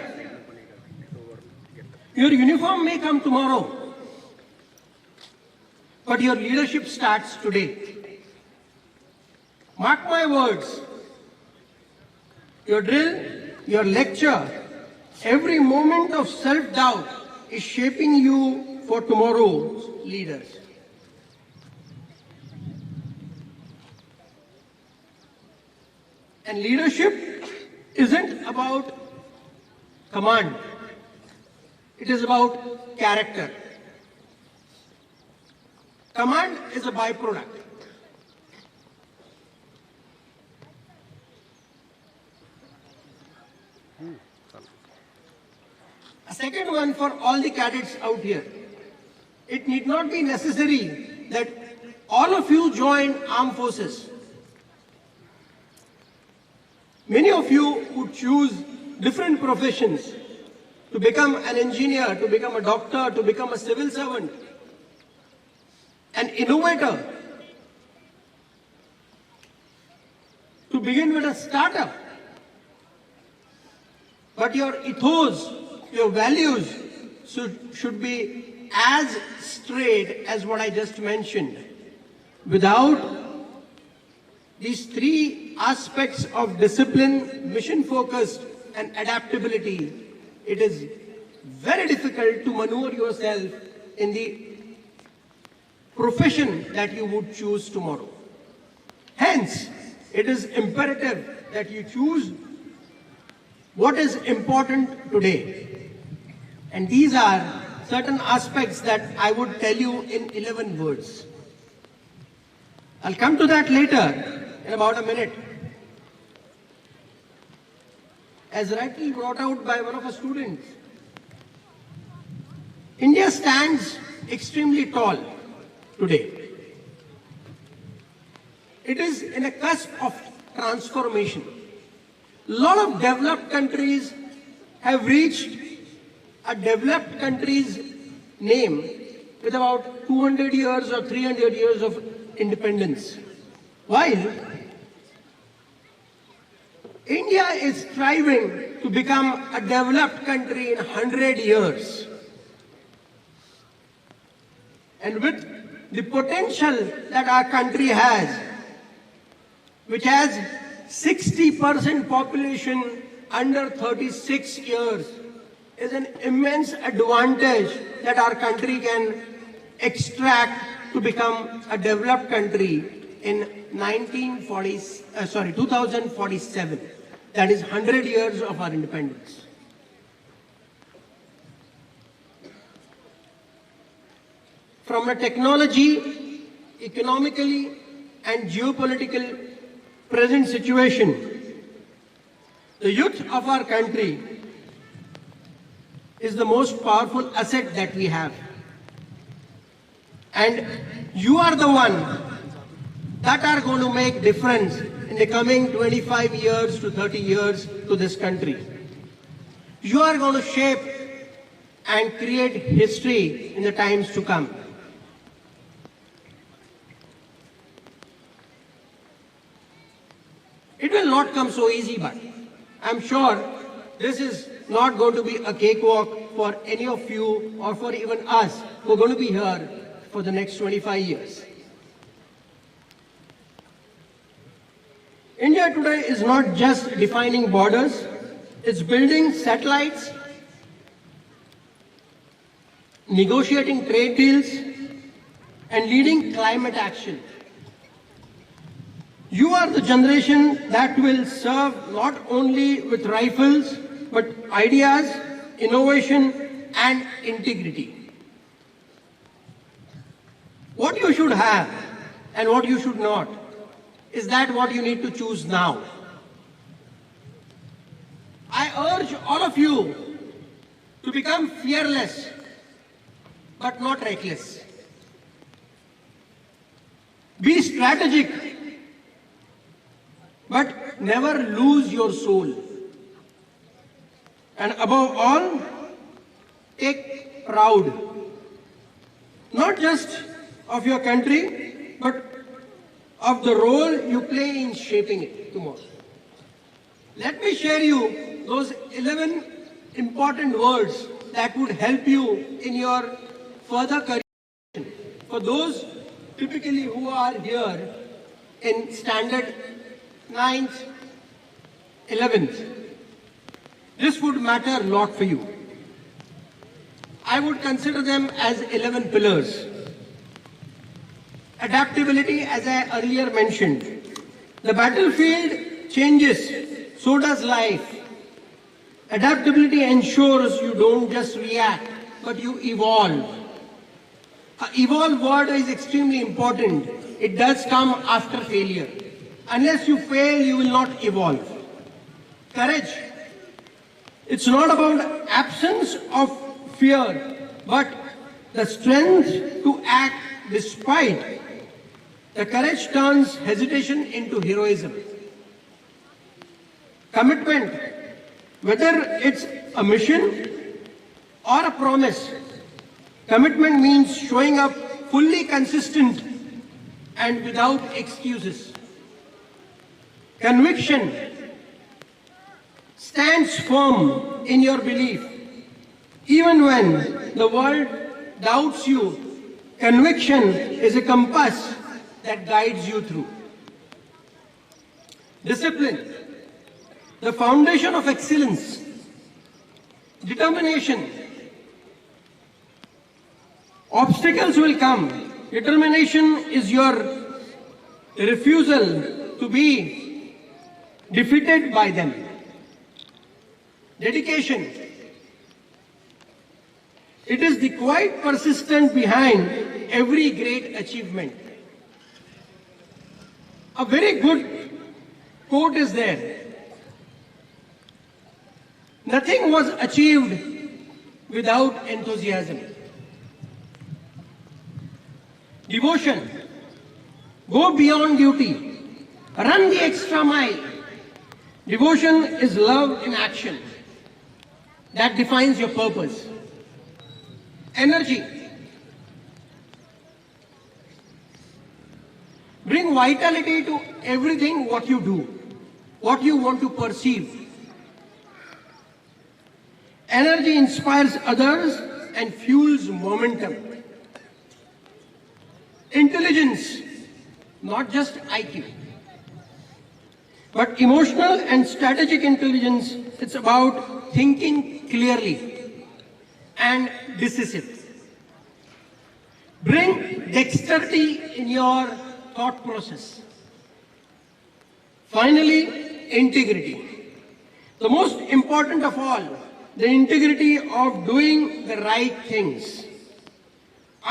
Speaker 9: your uniform may come tomorrow, but your leadership starts today. Mark my words, your drill, your lecture, every moment of self-doubt is shaping you for tomorrow's leaders. And leadership isn't about command. It is about character. Command is a byproduct. A second one for all the cadets out here. It need not be necessary that all of you join armed forces. Many of you would choose different professions to become an engineer, to become a doctor, to become a civil servant, an innovator, to begin with a startup. But your ethos, your values should be as straight as what I just mentioned. Without these three aspects of discipline, mission focused, and adaptability, it is very difficult to maneuver yourself in the profession that you would choose tomorrow. Hence, it is imperative that you choose what is important today. And these are certain aspects that I would tell you in 11 words. I'll come to that later in about a minute. As rightly brought out by one of our students, India stands extremely tall today. It is in a cusp of transformation. A lot of developed countries have reached a developed country's name with about 200 years or 300 years of independence. While India is striving to become a developed country in 100 years. And with the potential that our country has, which has 60% population under 36 years, is an immense advantage that our country can extract to become a developed country in 2047. That is 100 years of our independence. From a technology, economically, and geopolitical present situation, the youth of our country is the most powerful asset that we have. And you are the one that are going to make difference in the coming 25 years to 30 years to this country. You are going to shape and create history in the times to come. It will not come so easy, but I'm sure this is not going to be a cakewalk for any of you or for even us who are going to be here for the next 25 years. India today is not just defining borders, it's building satellites, negotiating trade deals, and leading climate action. You are the generation that will serve not only with rifles, but ideas, innovation, and integrity. What you should have and what you should not, is that what you need to choose now? I urge all of you to become fearless, but not reckless. Be strategic, but never lose your soul. And above all, take proud, not just of your country, but of the role you play in shaping it tomorrow. Let me share you those 11 important words that would help you in your further career. For those typically who are here in standard 9th, 11th, this would matter a lot for you. I would consider them as 11 pillars. Adaptability, as I earlier mentioned. The battlefield changes, so does life. Adaptability ensures you don't just react, but you evolve. Evolve word is extremely important. It does come after failure. Unless you fail, you will not evolve. Courage. It's not about absence of fear, but the strength to act despite. The courage turns hesitation into heroism. Commitment, whether it's a mission or a promise, commitment means showing up fully consistent and without excuses. Conviction stands firm in your belief. Even when the world doubts you, conviction is a compass that guides you through. Discipline, the foundation of excellence. Determination, obstacles will come. Determination is your refusal to be defeated by them. Dedication, it is the quiet persistence behind every great achievement. A very good quote is there. Nothing was achieved without enthusiasm. Devotion, go beyond duty, run the extra mile. Devotion is love in action. That defines your purpose. Energy, bring vitality to everything what you do, what you want to perceive. Energy inspires others and fuels momentum. Intelligence, not just IQ, but emotional and strategic intelligence. It's about thinking clearly. and decisive. Bring dexterity in your thought process. Finally, integrity. The most important of all, the integrity of doing the right things.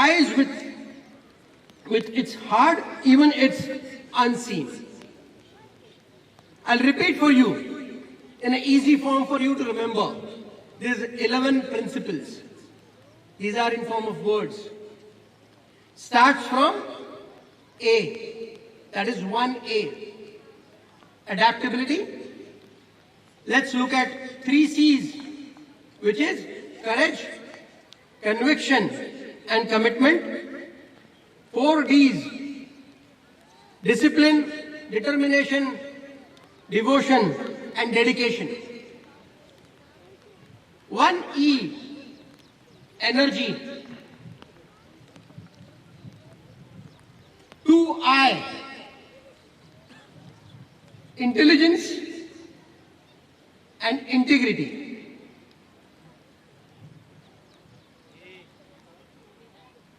Speaker 9: Eyes with its heart, even its unseen. I'll repeat for you in an easy form for you to remember. These 11 principles. These are in form of words. Starts from A. That is 1A. Adaptability. Let's look at 3 C's, which is courage, conviction, and commitment. 4 D's. Discipline, determination, devotion, and dedication. 1E. Energy. 2I. Intelligence and integrity.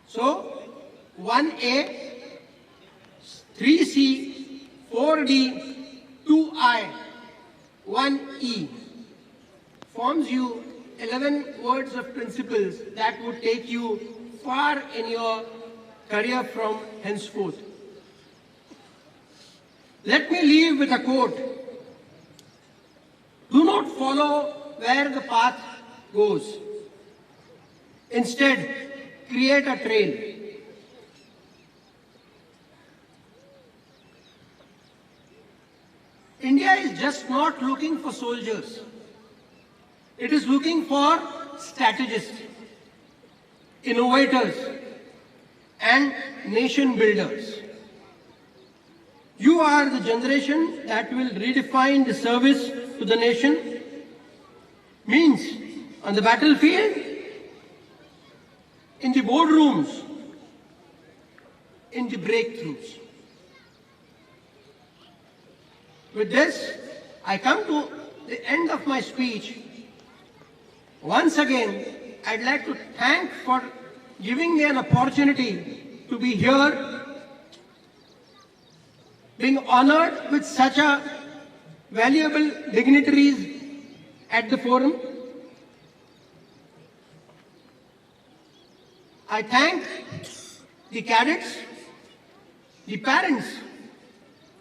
Speaker 9: So, 1A, 3C, 4D, 2I, 1E forms you 11 words of principles that would take you far in your career from henceforth. Let me leave with a quote. Do not follow where the path goes. Instead, create a trail. India is just not looking for soldiers. It is looking for strategists, innovators, and nation builders. You are the generation that will redefine the service to the nation. Means on the battlefield, in the boardrooms, in the breakthroughs. With this, I come to the end of my speech. Once again, I'd like to thank for giving me an opportunity to be here, being honored with such a valuable dignitaries at the forum. I thank the cadets, the parents,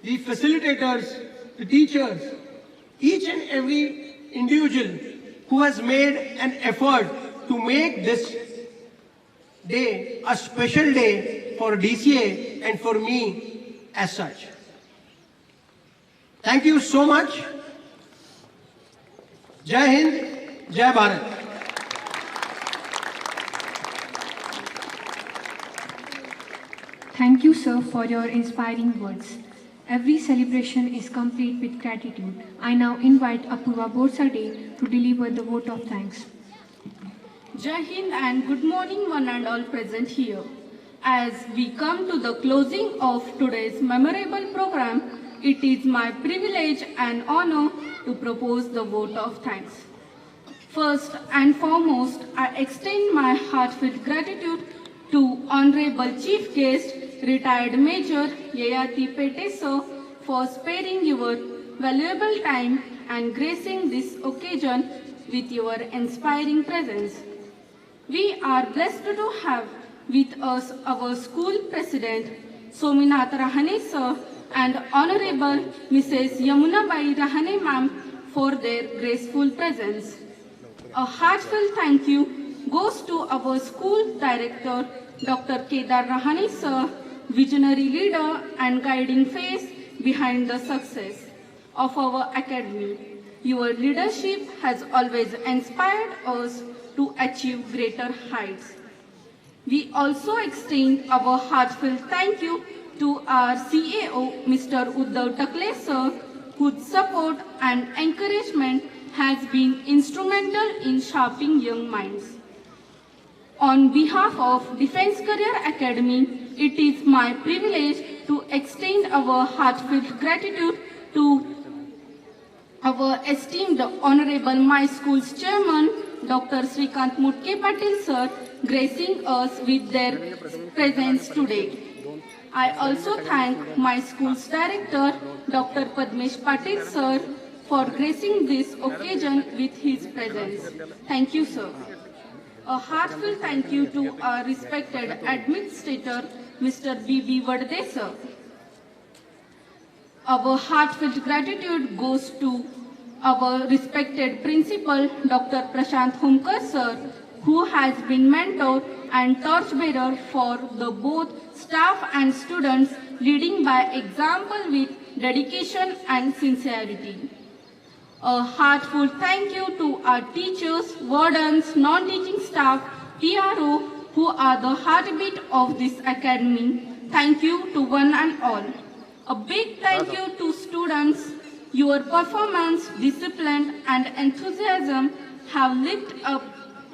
Speaker 9: the facilitators, the teachers, each and every individual who has made an effort to make this day a special day for DCA and for me as such. Thank you so much. Jai Hind, Jai Bharat.
Speaker 2: Thank you, sir, for your inspiring words. Every celebration is complete with gratitude. I now invite Apurva Borsade to deliver the vote of thanks.
Speaker 1: Jai Hind and good morning one and all present here. As we come to the closing of today's memorable program, it is my privilege and honor to propose the vote of thanks. First and foremost, I extend my heartfelt gratitude to Honorable Chief Guest, Retired Major Yayati Pete sir, for sparing your valuable time and gracing this occasion with your inspiring presence. We are blessed to have with us our school president, Sominath Rahane sir, and Honorable Mrs. Yamunabai Rahane ma'am for their graceful presence. A heartfelt thank you goes to our school director, Dr. Kedar Rahane sir, visionary leader and guiding face behind the success of our academy. Your leadership has always inspired us to achieve greater heights. We also extend our heartfelt thank you to our CAO, Mr. Uddhav Takle sir, whose support and encouragement has been instrumental in shaping young minds. On behalf of Defence Career Academy, it is my privilege to extend our heartfelt gratitude to our esteemed Honorable My School's Chairman, Dr. Srikant Mutke Patil sir, gracing us with their presence today. I also thank my school's director, Dr. Padmesh Patil sir, for gracing this occasion with his presence. Thank you, sir. A heartfelt thank you to our respected administrator, Mr. B.B. Vardde sir. Our heartfelt gratitude goes to our respected principal, Dr. Prashant Humkar sir, who has been mentor and torchbearer for the both staff and students, leading by example with dedication and sincerity. A heartfelt thank you to our teachers, wardens, non-teaching staff, TRO, who are the heartbeat of this academy. Thank you to one and all. A big thank you to students. Your performance, discipline and enthusiasm have lifted up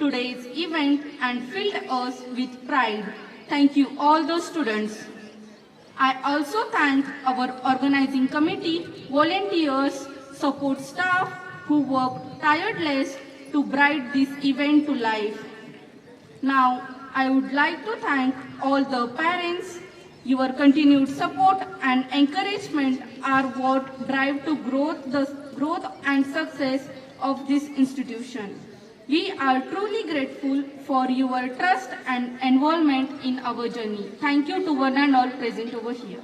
Speaker 1: today's event and filled us with pride. Thank you all the students. I also thank our organizing committee, volunteers, support staff who work tireless to bring this event to life. Now, I would like to thank all the parents. Your continued support and encouragement are what drive to the growth and success of this institution. We are truly grateful for your trust and involvement in our journey. Thank you to one and all present over here.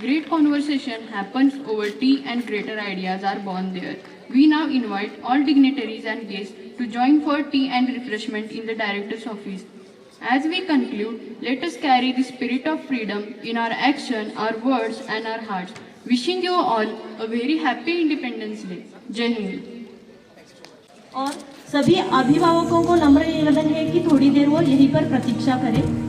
Speaker 10: Great conversation happens over tea and greater ideas are born there. We now invite all dignitaries and guests to join for tea and refreshment in the director's office. As we conclude, let us carry the spirit of freedom in our action, our words and our hearts. Wishing you all a very happy Independence Day. Jai Hind.
Speaker 11: और सभी अभिभावकों को नम्र निवेदन है कि थोड़ी देर वो यहीं पर प्रतीक्षा करें।